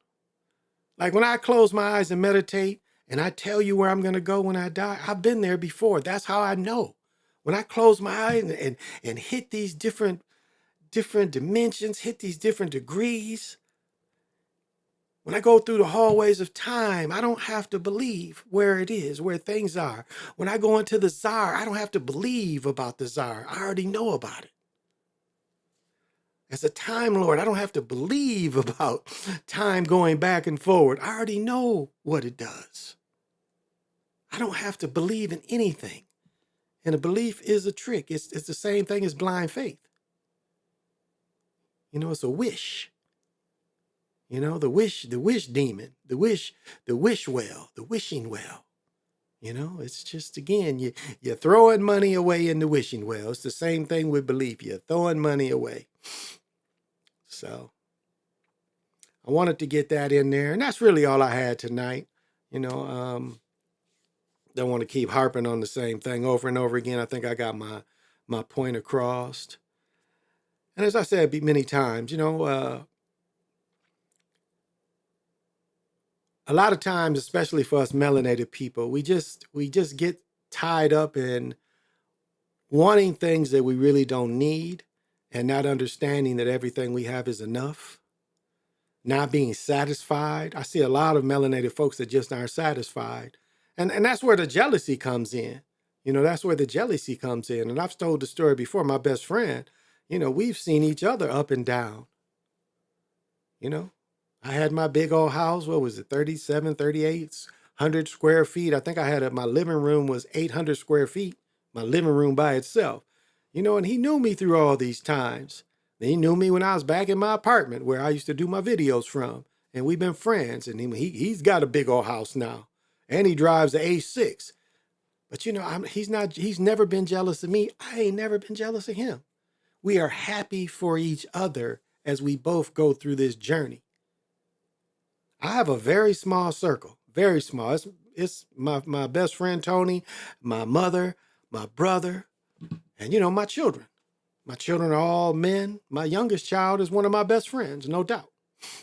Like when I close my eyes and meditate and I tell you where I'm going to go when I die, I've been there before. That's how I know. When I close my eyes and hit these different dimensions, hit these different degrees, when I go through the hallways of time, I don't have to believe where it is, where things are. When I go into the czar, I don't have to believe about the czar. I already know about it. As a time lord, I don't have to believe about time going back and forward. I already know what it does. I don't have to believe in anything. And a belief is a trick. It's the same thing as blind faith. You know, it's a wish. You know, the wish demon, the wish well, the wishing well. You know, it's just, again, you're throwing money away in the wishing well. It's the same thing with belief. You're throwing money away. So I wanted to get that in there. And that's really all I had tonight. You know, don't want to keep harping on the same thing over and over again. I think I got my point across. And as I said many times, you know, a lot of times, especially for us melanated people, we just get tied up in wanting things that we really don't need and not understanding that everything we have is enough, not being satisfied. I see a lot of melanated folks that just aren't satisfied. And that's where the jealousy comes in. You know, that's where the jealousy comes in. And I've told the story before, my best friend, you know, we've seen each other up and down. You know, I had my big old house. What was it? 37, 38, 100 square feet. I think I had my living room was 800 square feet, my living room by itself. You know, and he knew me through all these times. He knew me when I was back in my apartment where I used to do my videos from. And we've been friends. And he's got a big old house now. And he drives the A6. But, you know, he's never been jealous of me. I ain't never been jealous of him. We are happy for each other as we both go through this journey. I have a very small circle, very small. It's my best friend, Tony, my mother, my brother, and, you know, my children. My children are all men. My youngest child is one of my best friends, no doubt.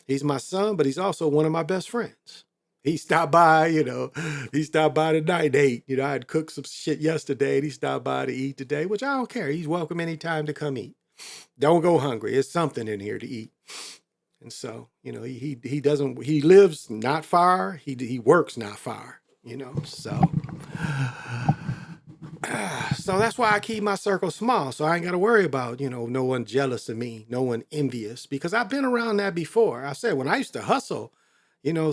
He's my son, but he's also one of my best friends. He stopped by, you know, tonight and ate. You know, I had cooked some shit yesterday and he stopped by to eat today, which I don't care. He's welcome anytime to come eat. Don't go hungry. There's something in here to eat. And so, you know, he lives not far. He works not far, you know, so that's why I keep my circle small. So I ain't got to worry about, you know, no one jealous of me, no one envious, because I've been around that before. I said, when I used to hustle, you know,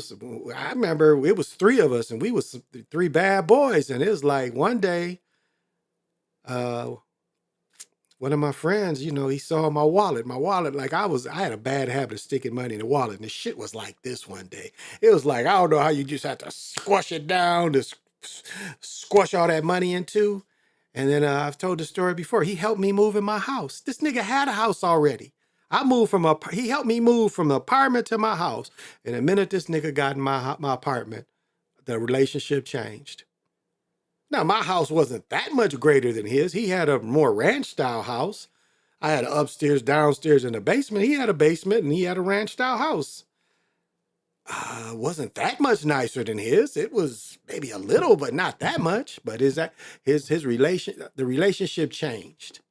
I remember it was three of us and we was three bad boys. And it was like one day, one of my friends, you know, he saw my wallet, like I had a bad habit of sticking money in the wallet. And the shit was like this one day. It was like, I don't know how you just have to squash it down to squash all that money into. And then I've told the story before. He helped me move in my house. This nigga had a house already. He helped me move from the apartment to my house. And the minute this nigga got in my apartment, the relationship changed. Now, my house wasn't that much greater than his. He had a more ranch-style house. I had an upstairs, downstairs, and a basement. He had a basement, and he had a ranch-style house. Wasn't that much nicer than his. It was maybe a little, but not that much. But the relationship changed.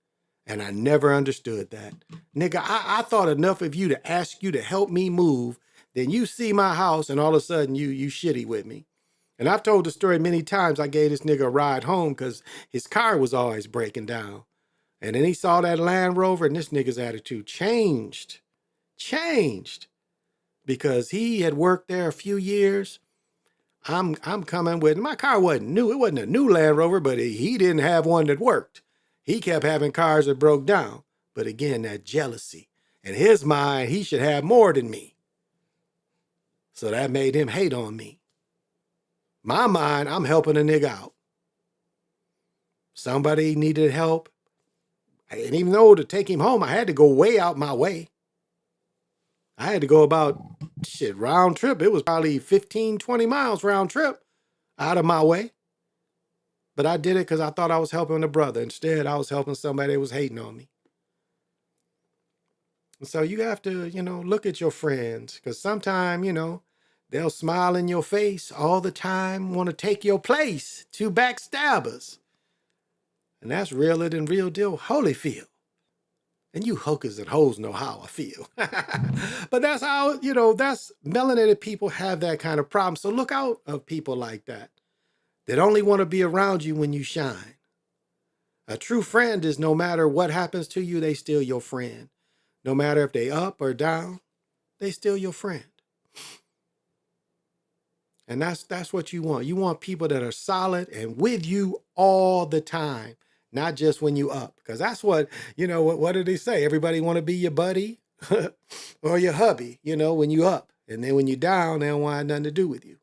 And I never understood that. Nigga, I thought enough of you to ask you to help me move. Then you see my house, and all of a sudden, you shitty with me. And I've told the story many times. I gave this nigga a ride home because his car was always breaking down. And then he saw that Land Rover and this nigga's attitude changed. Because he had worked there a few years. I'm coming with, my car wasn't new. It wasn't a new Land Rover, but he didn't have one that worked. He kept having cars that broke down. But again, that jealousy. In his mind, he should have more than me. So that made him hate on me. My mind, I'm helping a nigga out. Somebody needed help. And even though to take him home, I had to go way out my way. I had to go about, round trip. It was probably 15, 20 miles round trip out of my way. But I did it because I thought I was helping a brother. Instead, I was helping somebody that was hating on me. And so you have to, look at your friends, because sometimes, they'll smile in your face all the time, want to take your place, two backstabbers. And that's realer than real deal Holyfield. And you hookers and hoes know how I feel. But that's how, that's melanated people have that kind of problem. So look out of people like that only want to be around you when you shine. A true friend is no matter what happens to you, they still your friend. No matter if they up or down, they still your friend. And that's what you want. You want people that are solid and with you all the time, not just when you up. Because that's what, what do they say? Everybody want to be your buddy or your hubby, when you up. And then when you down, they don't want nothing to do with you.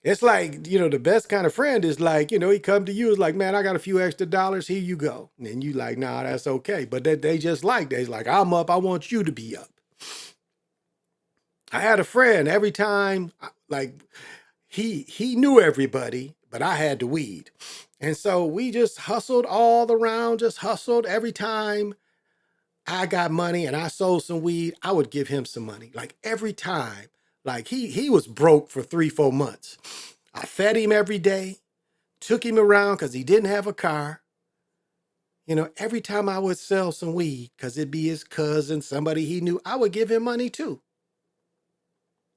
It's like, the best kind of friend is like, he come to you, is like, man, I got a few extra dollars, here you go. And then you like, nah, that's okay. But they just like, they're like, I'm up, I want you to be up. I had a friend every time, like, he knew everybody, but I had the weed. And so we just hustled all around, just hustled every time I got money and I sold some weed, I would give him some money. Like every time. Like he was broke for 3-4 months. I fed him every day, took him around because he didn't have a car. Every time I would sell some weed, because it'd be his cousin, somebody he knew, I would give him money too.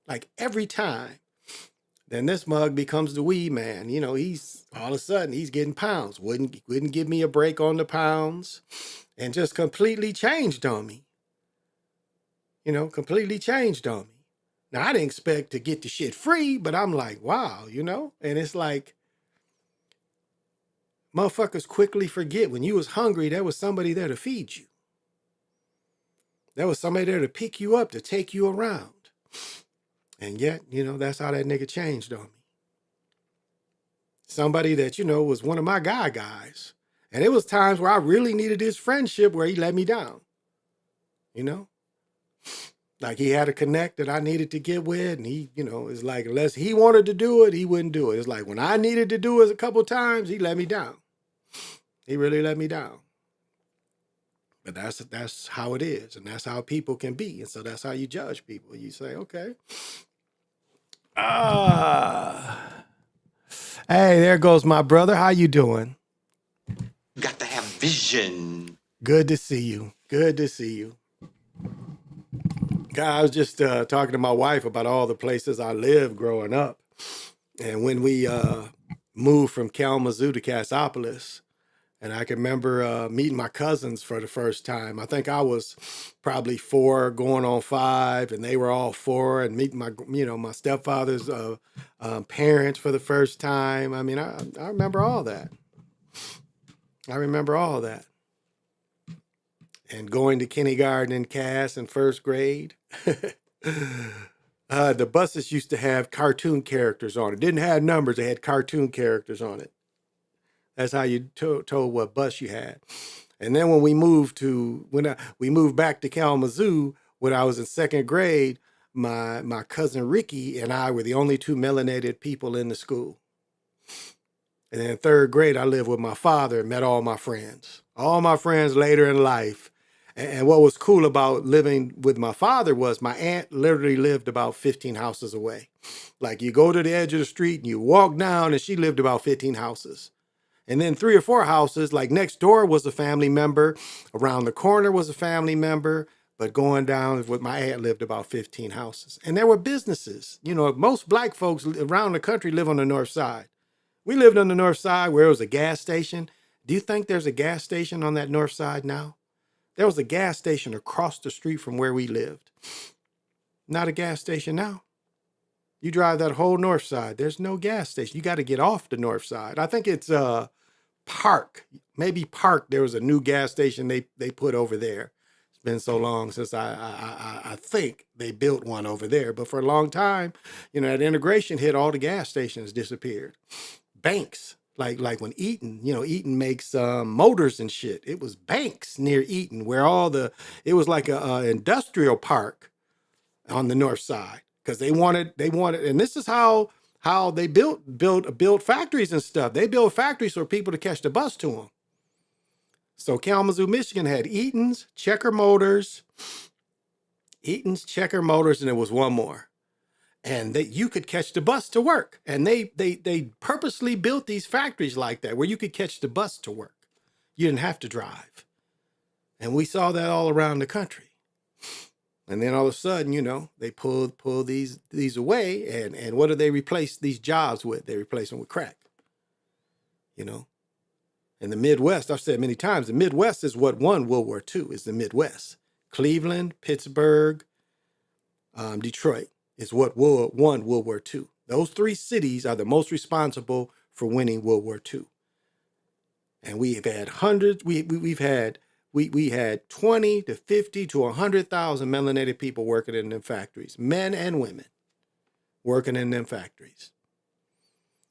Like every time. Then this mug becomes the weed man. He's all of a sudden he's getting pounds. Wouldn't give me a break on the pounds, and just completely changed on me. Completely changed on me. Now, I didn't expect to get the shit free, but I'm like, wow, And it's like, motherfuckers quickly forget when you was hungry, there was somebody there to feed you. There was somebody there to pick you up, to take you around. And yet, that's how that nigga changed on me. Somebody that, was one of my guys. And it was times where I really needed his friendship where he let me down. Like he had a connect that I needed to get with, and he, it's like unless he wanted to do it, he wouldn't do it. It's like when I needed to do it a couple times, he let me down. He really let me down. But that's how it is, and that's how people can be, and so that's how you judge people. You say, okay, hey, there goes my brother. How you doing? You got to have vision. Good to see you. Good to see you. God, I was just talking to my wife about all the places I lived growing up. And when we moved from Kalamazoo to Cassopolis, and I can remember meeting my cousins for the first time. I think I was probably 4 going on 5, and they were all 4, and meeting my stepfather's parents for the first time. I mean, I remember all that. I remember all that. And going to kindergarten in Cass in first grade. The buses used to have cartoon characters on it. Didn't have numbers, they had cartoon characters on it. That's how you told what bus you had. And then when we moved back to Kalamazoo, when I was in 2nd grade, my cousin Ricky and I were the only 2 melanated people in the school. And then in 3rd grade, I lived with my father and met all my friends. All my friends later in life. And what was cool about living with my father was my aunt literally lived about 15 houses away. Like you go to the edge of the street and you walk down and she lived about 15 houses. And then 3 or 4 houses, like next door was a family member, around the corner was a family member, but going down with my aunt lived about 15 houses. And there were businesses. Most black folks around the country live on the north side. We lived on the north side where it was a gas station. Do you think there's a gas station on that north side now? There was a gas station across the street from where we lived. Not a gas station now. You drive that whole north side, there's no gas station. You got to get off the north side. I think it's Park. Maybe Park, there was a new gas station they put over there. It's been so long since I think they built one over there. But for a long time, that integration hit, all the gas stations disappeared. Banks, Like when Eaton, Eaton makes motors and shit. It was banks near Eaton where it was like a industrial park on the north side because they wanted, and this is how they built factories and stuff. They built factories for people to catch the bus to them. So Kalamazoo, Michigan had Eaton's, Checker Motors, and there was one more. And you could catch the bus to work. And they purposely built these factories like that where you could catch the bus to work. You didn't have to drive. And we saw that all around the country. And then all of a sudden, they pull these away. And what do they replace these jobs with? They replace them with crack. In the Midwest, I've said many times, the Midwest is what won World War II, is the Midwest. Cleveland, Pittsburgh, Detroit is what won World War II. Those three cities are the most responsible for winning World War II. And we've had hundreds, we had 20 to 50 to 100,000 melanated people working in them factories, men and women working in them factories.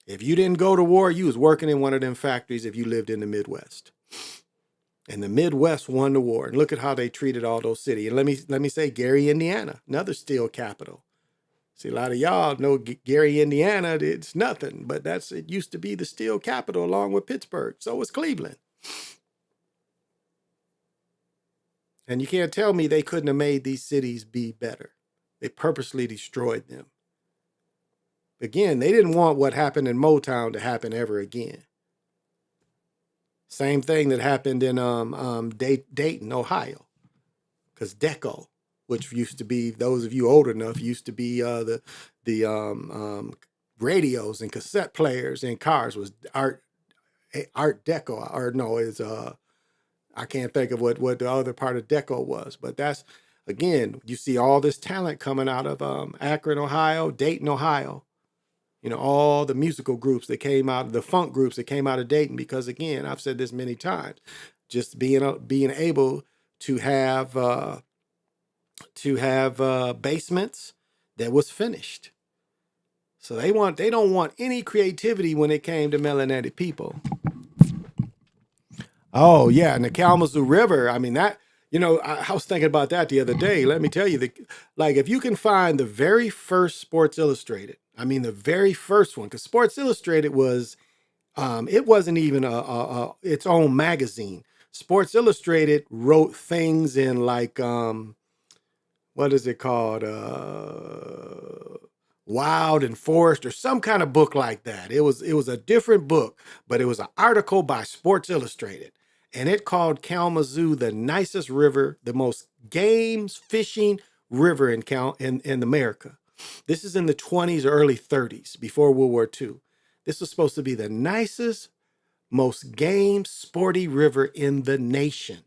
If you didn't go to war, you was working in one of them factories if you lived in the Midwest. And the Midwest won the war. And look at how they treated all those cities. And let me say Gary, Indiana, another steel capital. See, a lot of y'all know Gary, Indiana, it's nothing, but it used to be the steel capital along with Pittsburgh. So was Cleveland. And you can't tell me they couldn't have made these cities be better. They purposely destroyed them. Again, they didn't want what happened in Motown to happen ever again. Same thing that happened in Dayton, Ohio. Because Deco, which used to be, those of you old enough, used to be the radios and cassette players in cars, was Art Deco, or no, it's I can't think of what the other part of Deco was, but that's, again, you see all this talent coming out of Akron, Ohio, Dayton, Ohio. All the musical groups that came out, the funk groups that came out of Dayton, because again, I've said this many times, just being able to have basements that was finished. So they don't want any creativity when it came to melanated people. Oh yeah, and the Kalamazoo River. I mean that. I was thinking about that the other day. Let me tell you, if you can find the very first Sports Illustrated, I mean the very first one, because Sports Illustrated was, it wasn't even its own magazine. Sports Illustrated wrote things in what is it called? Wild and Forest, or some kind of book like that. It was a different book, but it was an article by Sports Illustrated. And it called Kalamazoo the nicest river, the most games fishing river in America. This is in the 20s or early 30s, before World War II. This was supposed to be the nicest, most game sporty river in the nation.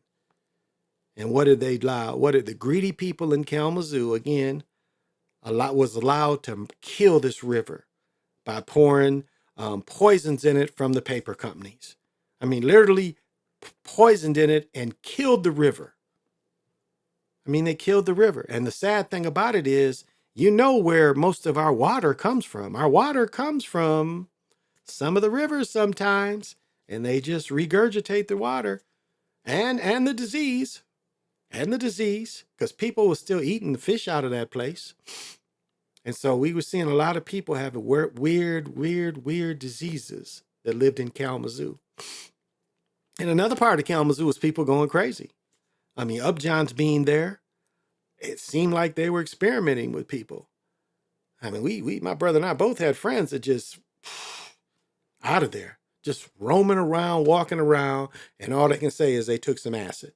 And what did they allow? What did the greedy people in Kalamazoo, again, was allowed to kill this river by pouring poisons in it from the paper companies. I mean, literally poisoned in it and killed the river. I mean, they killed the river. And the sad thing about it is, where most of our water comes from. Our water comes from some of the rivers sometimes, and they just regurgitate the water and the disease, because people were still eating the fish out of that place. And so we were seeing a lot of people having weird diseases that lived in Kalamazoo. And another part of Kalamazoo was people going crazy. I mean, Upjohn's being there, it seemed like they were experimenting with people. I mean, my brother and I both had friends that just out of there, just roaming around, walking around, and all they can say is they took some acid.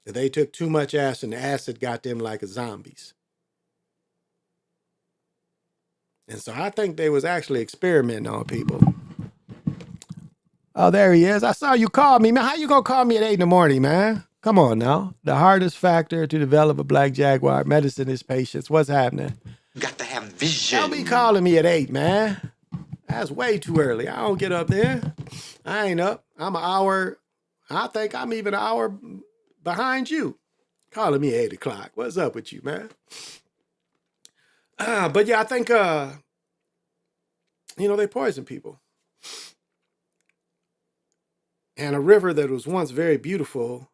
They took too much acid, and the acid got them like zombies. And so I think they was actually experimenting on people. Oh, there he is. I saw you call me, man. How you gonna call me at 8 in the morning, man? Come on now. The hardest factor to develop a black jaguar medicine is patience. What's happening? You got to have vision. Don't be calling me at 8, man. That's way too early. I don't get up there. I ain't up. I'm an hour. I think I'm even an hour behind you. Calling me at 8 o'clock. What's up with you, man? But yeah, I think You know, they poison people. And a river that was once very beautiful.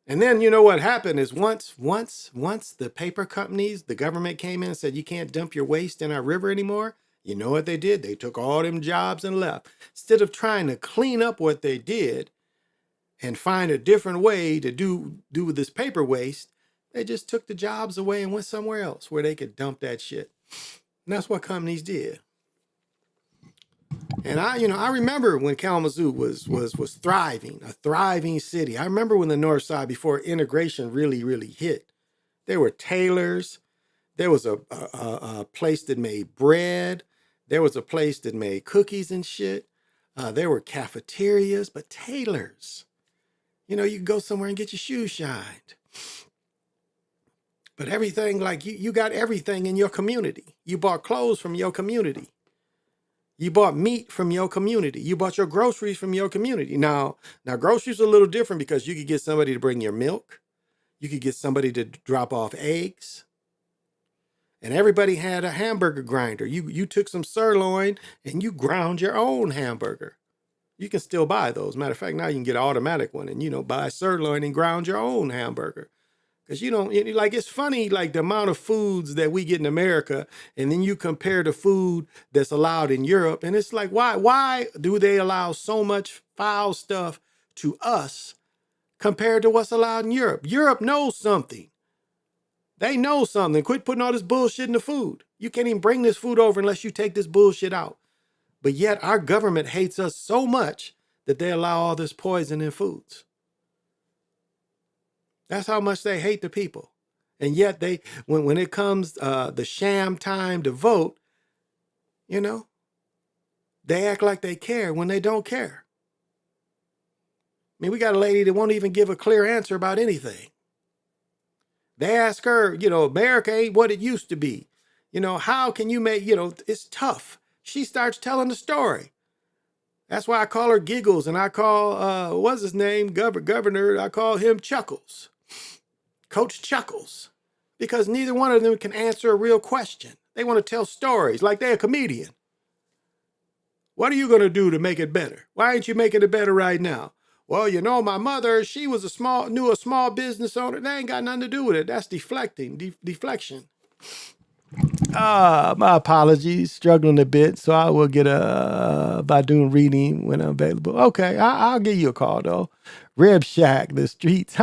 And then you know what happened is once the paper companies, the government came in and said you can't dump your waste in our river anymore. You know what they did? They took all them jobs and left. Instead of trying to clean up what they did and find a different way to do with this paper waste, they just took the jobs away and went somewhere else where they could dump that shit. And that's what companies did. And I remember when Kalamazoo was thriving, a thriving city. I remember when the North Side, before integration really hit, there were tailors. There was a place that made bread. There was a place that made cookies and shit. There were cafeterias, but tailors. You know, you could go somewhere and get your shoes shined. But everything, like you got everything in your community. You bought clothes from your community. You bought meat from your community. You bought your groceries from your community. Now groceries are a little different because you could get somebody to bring your milk. You could get somebody to drop off eggs. And everybody had a hamburger grinder. You took some sirloin and you ground your own hamburger. You can still buy those. Matter of fact, now you can get an automatic one and, buy sirloin and ground your own hamburger. Because it's funny, like the amount of foods that we get in America, and then you compare the food that's allowed in Europe, and it's like, why do they allow so much foul stuff to us compared to what's allowed in Europe? Europe knows something. They know something. Quit putting all this bullshit in the food. You can't even bring this food over unless you take this bullshit out. But yet our government hates us so much that they allow all this poison in foods. That's how much they hate the people. And yet when it comes the sham time to vote, they act like they care when they don't care. I mean, we got a lady that won't even give a clear answer about anything. They ask her, America ain't what it used to be. How can you make, it's tough. She starts telling the story. That's why I call her Giggles, and I call, what's his name, Governor, I call him Chuckles. Coach Chuckles. Because neither one of them can answer a real question. They want to tell stories like they're a comedian. What are you going to do to make it better? Why ain't you making it better right now? Well, my mother, she was knew a small business owner. That ain't got nothing to do with it. That's deflection. My apologies, struggling a bit, so I will get by doing reading when I'm available. Okay, I'll give you a call though. Rib Shack, the streets.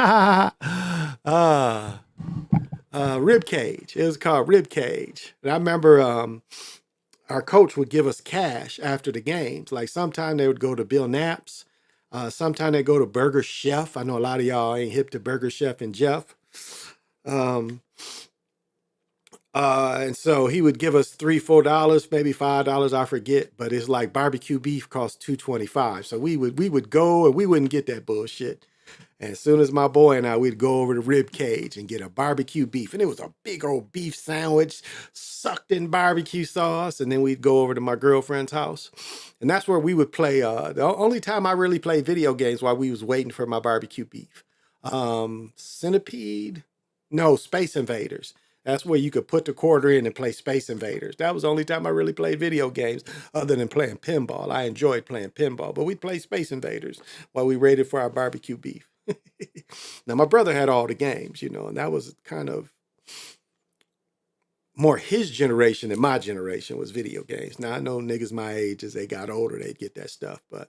Rib Cage. It was called Rib Cage. And I remember our coach would give us cash after the games. Like sometime they would go to Bill Knapp's. Sometime they go to Burger Chef. I know a lot of y'all ain't hip to Burger Chef and Jeff. And so he would give us $3, $4, maybe $5, I forget. But it's like barbecue beef costs $2.25. So we would go and we wouldn't get that bullshit. And as soon as my boy and I, we'd go over to Rib Cage and get a barbecue beef. And it was a big old beef sandwich, sucked in barbecue sauce. And then we'd go over to my girlfriend's house. And that's where we would play. The only time I really played video games while we was waiting for my barbecue beef. Centipede? No, Space Invaders. That's where you could put the quarter in and play Space Invaders. That was the only time I really played video games other than playing pinball. I enjoyed playing pinball, but we'd play Space Invaders while we waited for our barbecue beef. Now, my brother had all the games, and that was kind of more his generation than my generation was video games. Now, I know niggas my age, as they got older, they'd get that stuff, but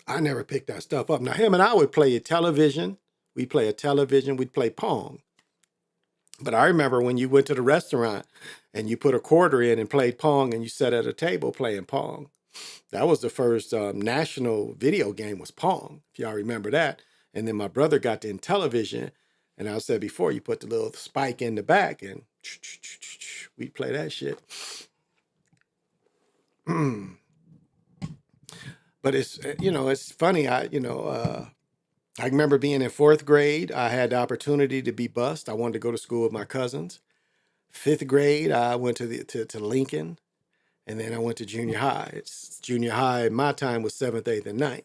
I never picked that stuff up. Now, him and I would play a television. We'd play a television. We'd play Pong. But I remember when you went to the restaurant and you put a quarter in and played Pong and you sat at a table playing Pong. That was the first national video game was Pong, if y'all remember that. And then my brother got the Intellivision. And I said before, you put the little spike in the back and we'd play that shit. But it's, it's funny. I remember being in 4th grade. I had the opportunity to be bused. I wanted to go to school with my cousins. 5th grade, I went to Lincoln. And then I went to junior high. Junior high, my time was 7th, 8th, and 9th.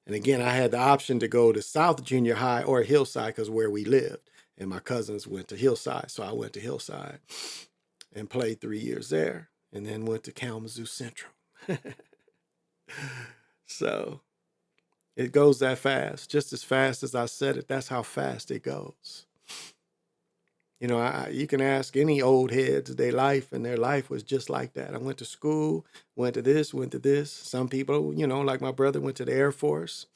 And again, I had the option to go to South Junior High or Hillside because where we lived. And my cousins went to Hillside. So I went to Hillside and played 3 years there. And then went to Kalamazoo Central. So it goes that fast, just as fast as I said it. That's how fast it goes. You know, you can ask any old heads their life, and their life was just like that. I went to school, went to this, went to this. Some people, you know, like my brother, went to the Air Force,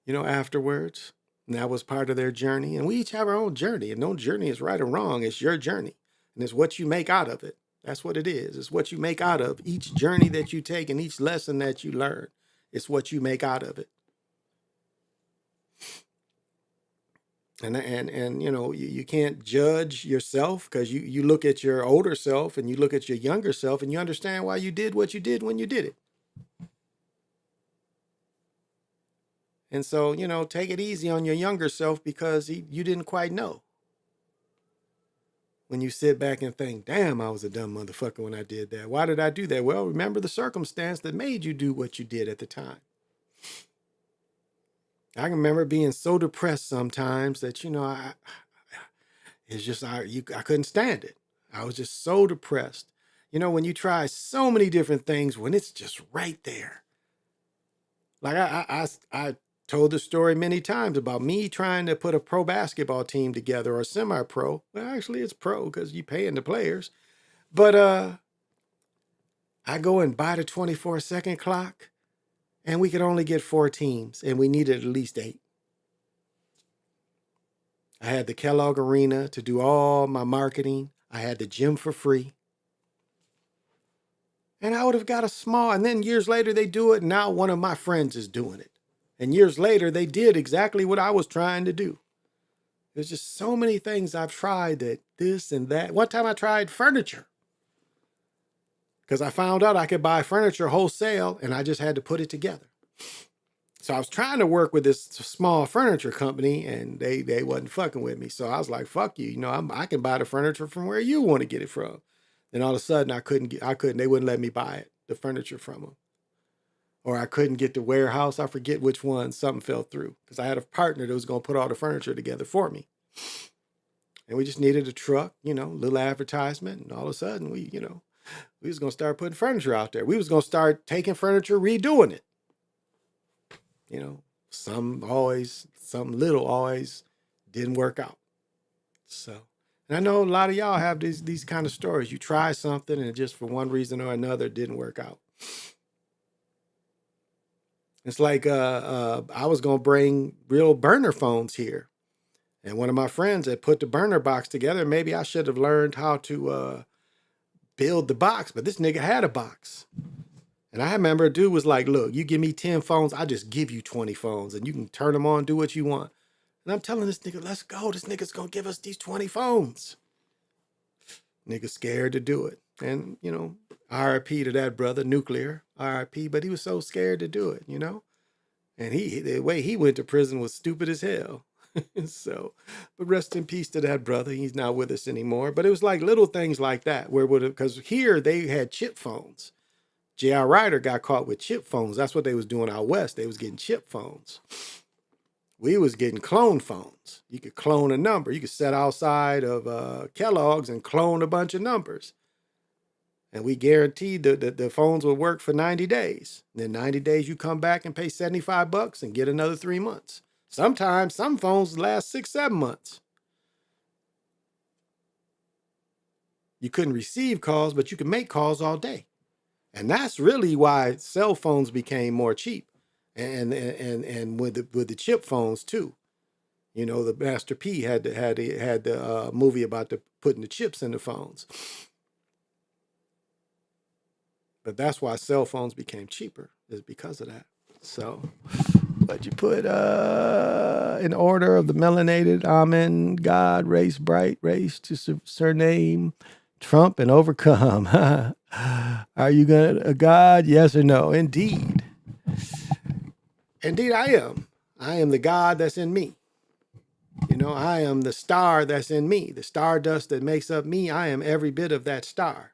you know, afterwards. And that was part of their journey. And we each have our own journey, and no journey is right or wrong. It's your journey, and it's what you make out of it. That's what it is. It's what you make out of each journey that you take and each lesson that you learn. It's what you make out of it. And you know, you can't judge yourself, because you look at your older self and you look at your younger self and you understand why you did what you did when you did it. And so, you know, take it easy on your younger self, because you didn't quite know. When you sit back and think, damn, I was a dumb motherfucker when I did that. Why did I do that? Well, remember the circumstance that made you do what you did at the time. I can remember being so depressed sometimes that, you know, it's just, I couldn't stand it. I was just so depressed. You know, when you try so many different things, when it's just right there. Like I told the story many times about me trying to put a pro basketball team together, or semi-pro. Well, actually it's pro because you're paying the players. But I go and buy the 24-second clock, and we could only get 4 teams, and we needed at least 8. I had the Kellogg Arena to do all my marketing. I had the gym for free. And I would have got a small, and then years later they do it, and now one of my friends is doing it. And years later they did exactly what I was trying to do. There's just so many things I've tried, that this and that. One time I tried furniture, because I found out I could buy furniture wholesale, and I just had to put it together. So I was trying to work with this small furniture company, and they wasn't fucking with me. So I was like, fuck you. You know, I can buy the furniture from where you want to get it from. Then all of a sudden I couldn't, they wouldn't let me buy it, the furniture from them. Or I couldn't get the warehouse. I forget which one, something fell through, because I had a partner that was going to put all the furniture together for me. And we just needed a truck, you know, little advertisement. And all of a sudden we was going to start putting furniture out there. We was going to start taking furniture, redoing it. You know, some little always didn't work out. So, and I know a lot of y'all have these kind of stories. You try something and just for one reason or another, it didn't work out. It's like I was going to bring real burner phones here. And one of my friends had put the burner box together. Maybe I should have learned how to build the box, but this nigga had a box. And I remember a dude was like, look, you give me 10 phones, I'll just give you 20 phones, and you can turn them on, do what you want. And I'm telling this nigga, let's go. This nigga's going to give us these 20 phones. Nigga scared to do it. And, you know, RIP to that brother, Nuclear, RIP, but he was so scared to do it, you know? And the way he went to prison was stupid as hell. So, but rest in peace to that brother. He's not with us anymore. But it was like little things like that, because here they had chip phones. J.R. Ryder got caught with chip phones. That's what they was doing out west. They was getting chip phones. We was getting clone phones. You could clone a number. You could sit outside of Kellogg's and clone a bunch of numbers. And we guaranteed that the phones would work for 90 days. And then 90 days, you come back and pay $75 and get another 3 months. Sometimes some phones last 6-7 months. You couldn't receive calls, but you could make calls all day. And that's really why cell phones became more cheap. And with the chip phones too. You know, the Master P had the movie about putting the chips in the phones. But that's why cell phones became cheaper, is because of that. So, but you put in order of the melanated, amen, God, race bright, race to surname, Trump and overcome. Are you a God? Yes or no? Indeed. Indeed, I am. I am the God that's in me. You know, I am the star that's in me. The stardust that makes up me, I am every bit of that star.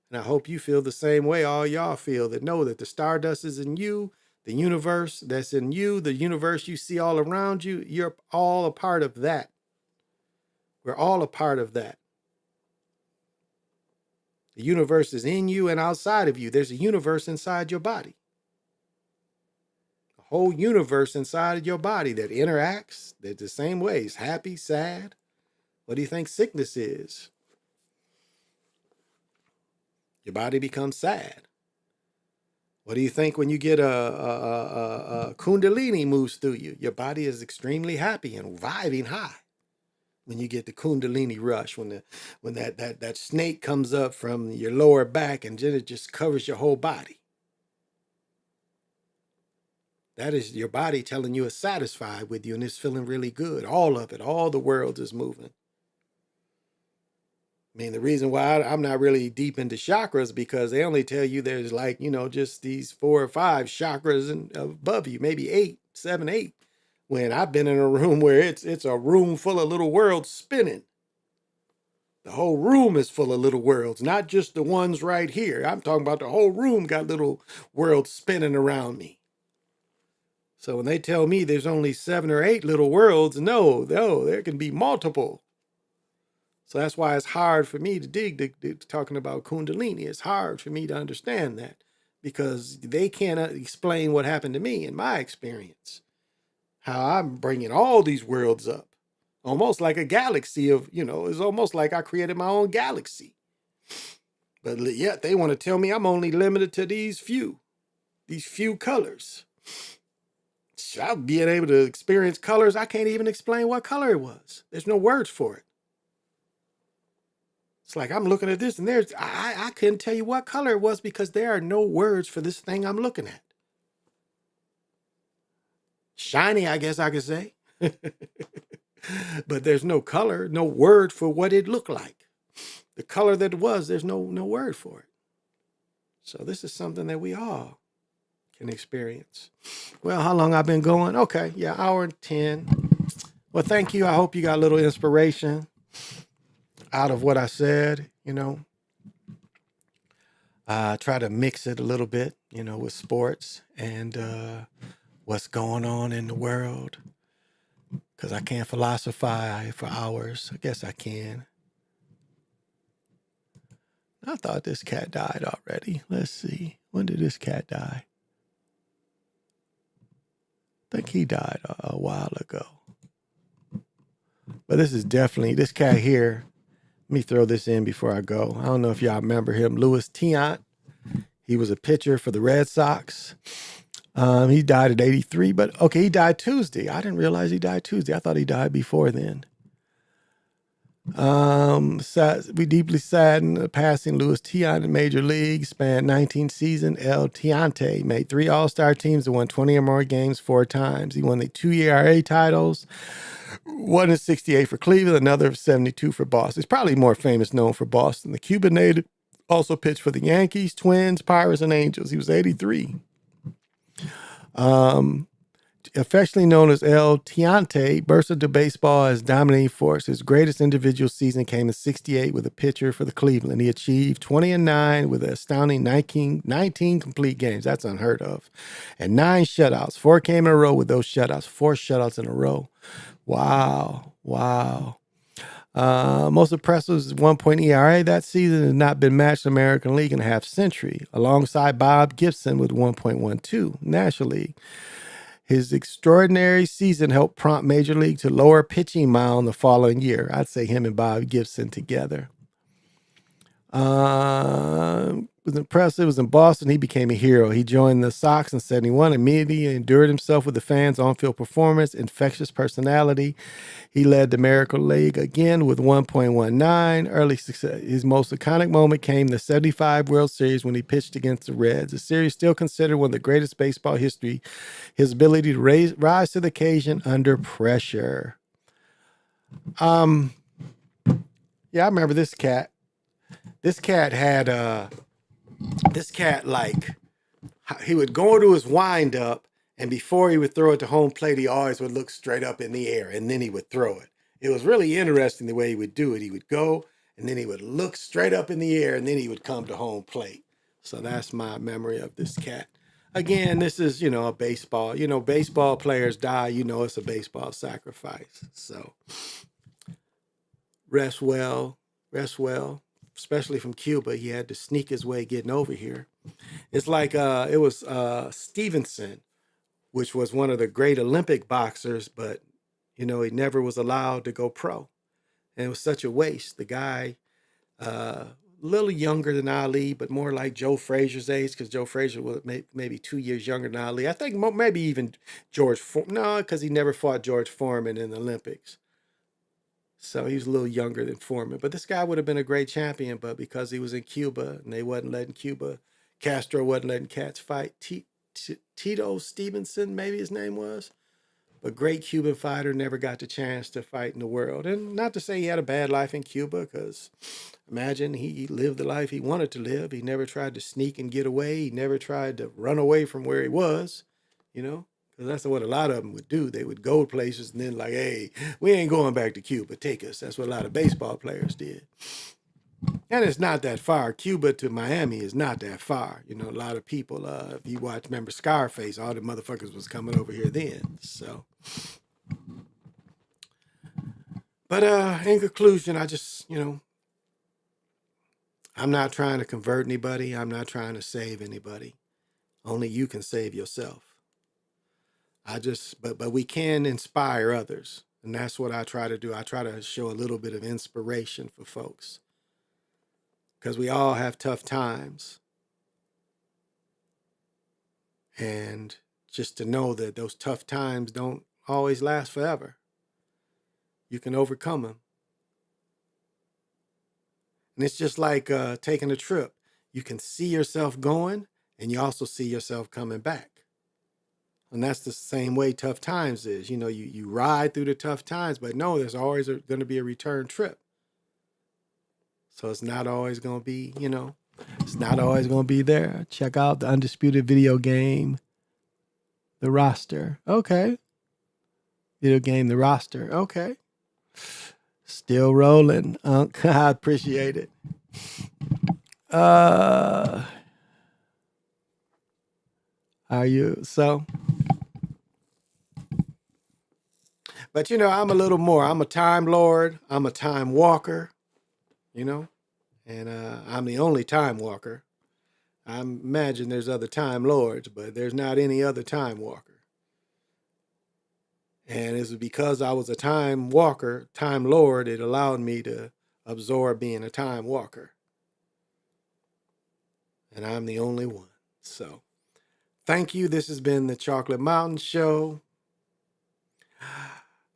And I hope you feel the same way all y'all feel, that know that the stardust is in you, the universe that's in you, the universe you see all around you, you're all a part of that. We're all a part of that. The universe is in you and outside of you. There's a universe inside your body. A whole universe inside of your body that interacts the same ways, happy, sad. What do you think sickness is? Your body becomes sad. What do you think when you get a kundalini moves through you? Your body is extremely happy and vibing high. When you get the kundalini rush, when that snake comes up from your lower back and then it just covers your whole body. That is your body telling you it's satisfied with you and it's feeling really good. All of it, all the world is moving. I mean, the reason why I'm not really deep into chakras because they only tell you there's like, just these 4 or 5 chakras and above you, maybe 8, 7, 8. When I've been in a room where it's a room full of little worlds spinning. The whole room is full of little worlds, not just the ones right here. I'm talking about the whole room got little worlds spinning around me. So when they tell me there's only 7 or 8 little worlds, no, there can be multiple. So that's why it's hard for me to dig talking about Kundalini. It's hard for me to understand that because they can't explain what happened to me in my experience. How I'm bringing all these worlds up. Almost like a galaxy of, it's almost like I created my own galaxy. But yet they want to tell me I'm only limited to these few colors. I'll being able to experience colors. I can't even explain what color it was. There's no words for it. It's like I'm looking at this and I couldn't tell you what color it was because there are no words for this thing I'm looking at. Shiny, I guess I could say. But there's no color, no word for what it looked like. The color that it was, there's no word for it. So this is something that we all can experience. Well, how long I've been going? Okay, yeah, hour and 10. Well, thank you. I hope you got a little inspiration out of what I said, try to mix it a little bit, with sports and what's going on in the world. Because I can't philosophize for hours. I guess I can. I thought this cat died already. Let's see. When did this cat die? I think he died a while ago. But this cat here. Let me throw this in before I go. I don't know if y'all remember him. Louis Tiant. He was a pitcher for the Red Sox. He died at 83, but okay, he died Tuesday. I didn't realize he died Tuesday. I thought he died before then. We deeply saddened passing Louis Tiant in Major League, spanned 19 seasons. El Tiante made 3 All-Star teams and won 20 or more games 4 times. He won the 2 ERA titles, one in 68 for Cleveland, another 72 for Boston. He's probably more famous known for Boston. The Cuban native also pitched for the Yankees, Twins, Pirates, and Angels. He was 83. Affectionately known as El Tiante, burst into baseball as dominating force. His greatest individual season came in 68 with a pitcher for the Cleveland. He achieved 20-9 with an astounding 19 complete games. That's unheard of. And 9 shutouts. 4 came in a row with those shutouts. 4 shutouts in a row. Wow. Most impressive was 1 ERA that season has not been matched in the American League in a half century, alongside Bob Gibson with 1.12 National League. His extraordinary season helped prompt Major League to lower pitching mound the following year. I'd say him and Bob Gibson together. Was impressive. It was in Boston. He became a hero. He joined the Sox in 71. Immediately endured himself with the fans' on-field performance, infectious personality. He led the American League again with 1.19. Early success. His most iconic moment came in the 75 World Series when he pitched against the Reds. The series still considered one of the greatest baseball history. His ability to rise to the occasion under pressure. Yeah, I remember this cat. This cat had he would go into his wind up, and before he would throw it to home plate, he always would look straight up in the air, and then he would throw it. It was really interesting the way he would do it. He would go, and then he would look straight up in the air, and then he would come to home plate. So that's my memory of this cat. Again, this is, a baseball. Baseball players die, it's a baseball sacrifice. So rest well. especially from Cuba. He had to sneak his way getting over here. It's like it was Stevenson, which was one of the great Olympic boxers, but he never was allowed to go pro. And it was such a waste. The guy, a little younger than Ali, but more like Joe Frazier's age, because Joe Frazier was maybe 2 years younger than Ali. I think maybe even George Foreman. No, because he never fought George Foreman in the Olympics. So he was a little younger than Foreman. But this guy would have been a great champion, but because he was in Cuba and they wasn't letting Castro wasn't letting cats fight. Tito Stevenson, maybe his name was. But great Cuban fighter, never got the chance to fight in the world. And not to say he had a bad life in Cuba, because imagine he lived the life he wanted to live. He never tried to sneak and get away. He never tried to run away from where he was, because that's what a lot of them would do. They would go places and then like, hey, we ain't going back to Cuba. Take us. That's what a lot of baseball players did. And it's not that far. Cuba to Miami is not that far. A lot of people, if you remember Scarface, all the motherfuckers was coming over here then. So, but in conclusion, I just, I'm not trying to convert anybody. I'm not trying to save anybody. Only you can save yourself. But we can inspire others. And that's what I try to do. I try to show a little bit of inspiration for folks. Because we all have tough times. And just to know that those tough times don't always last forever. You can overcome them. And it's just like taking a trip. You can see yourself going, and you also see yourself coming back. And that's the same way tough times is. You ride through the tough times, but no, there's always going to be a return trip. So it's not always going to be, it's not always going to be there. Check out the Undisputed Video Game, The Roster. Okay. Video Game, The Roster. Okay. Still rolling. I appreciate it. Are you? So. But, I'm a little more. I'm a time lord. I'm a time walker, and I'm the only time walker. I imagine there's other time lords, but there's not any other time walker. And it's because I was a time walker, time lord, it allowed me to absorb being a time walker. And I'm the only one. So, thank you. This has been the Chocolate Mountain Show.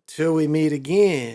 Till we meet again.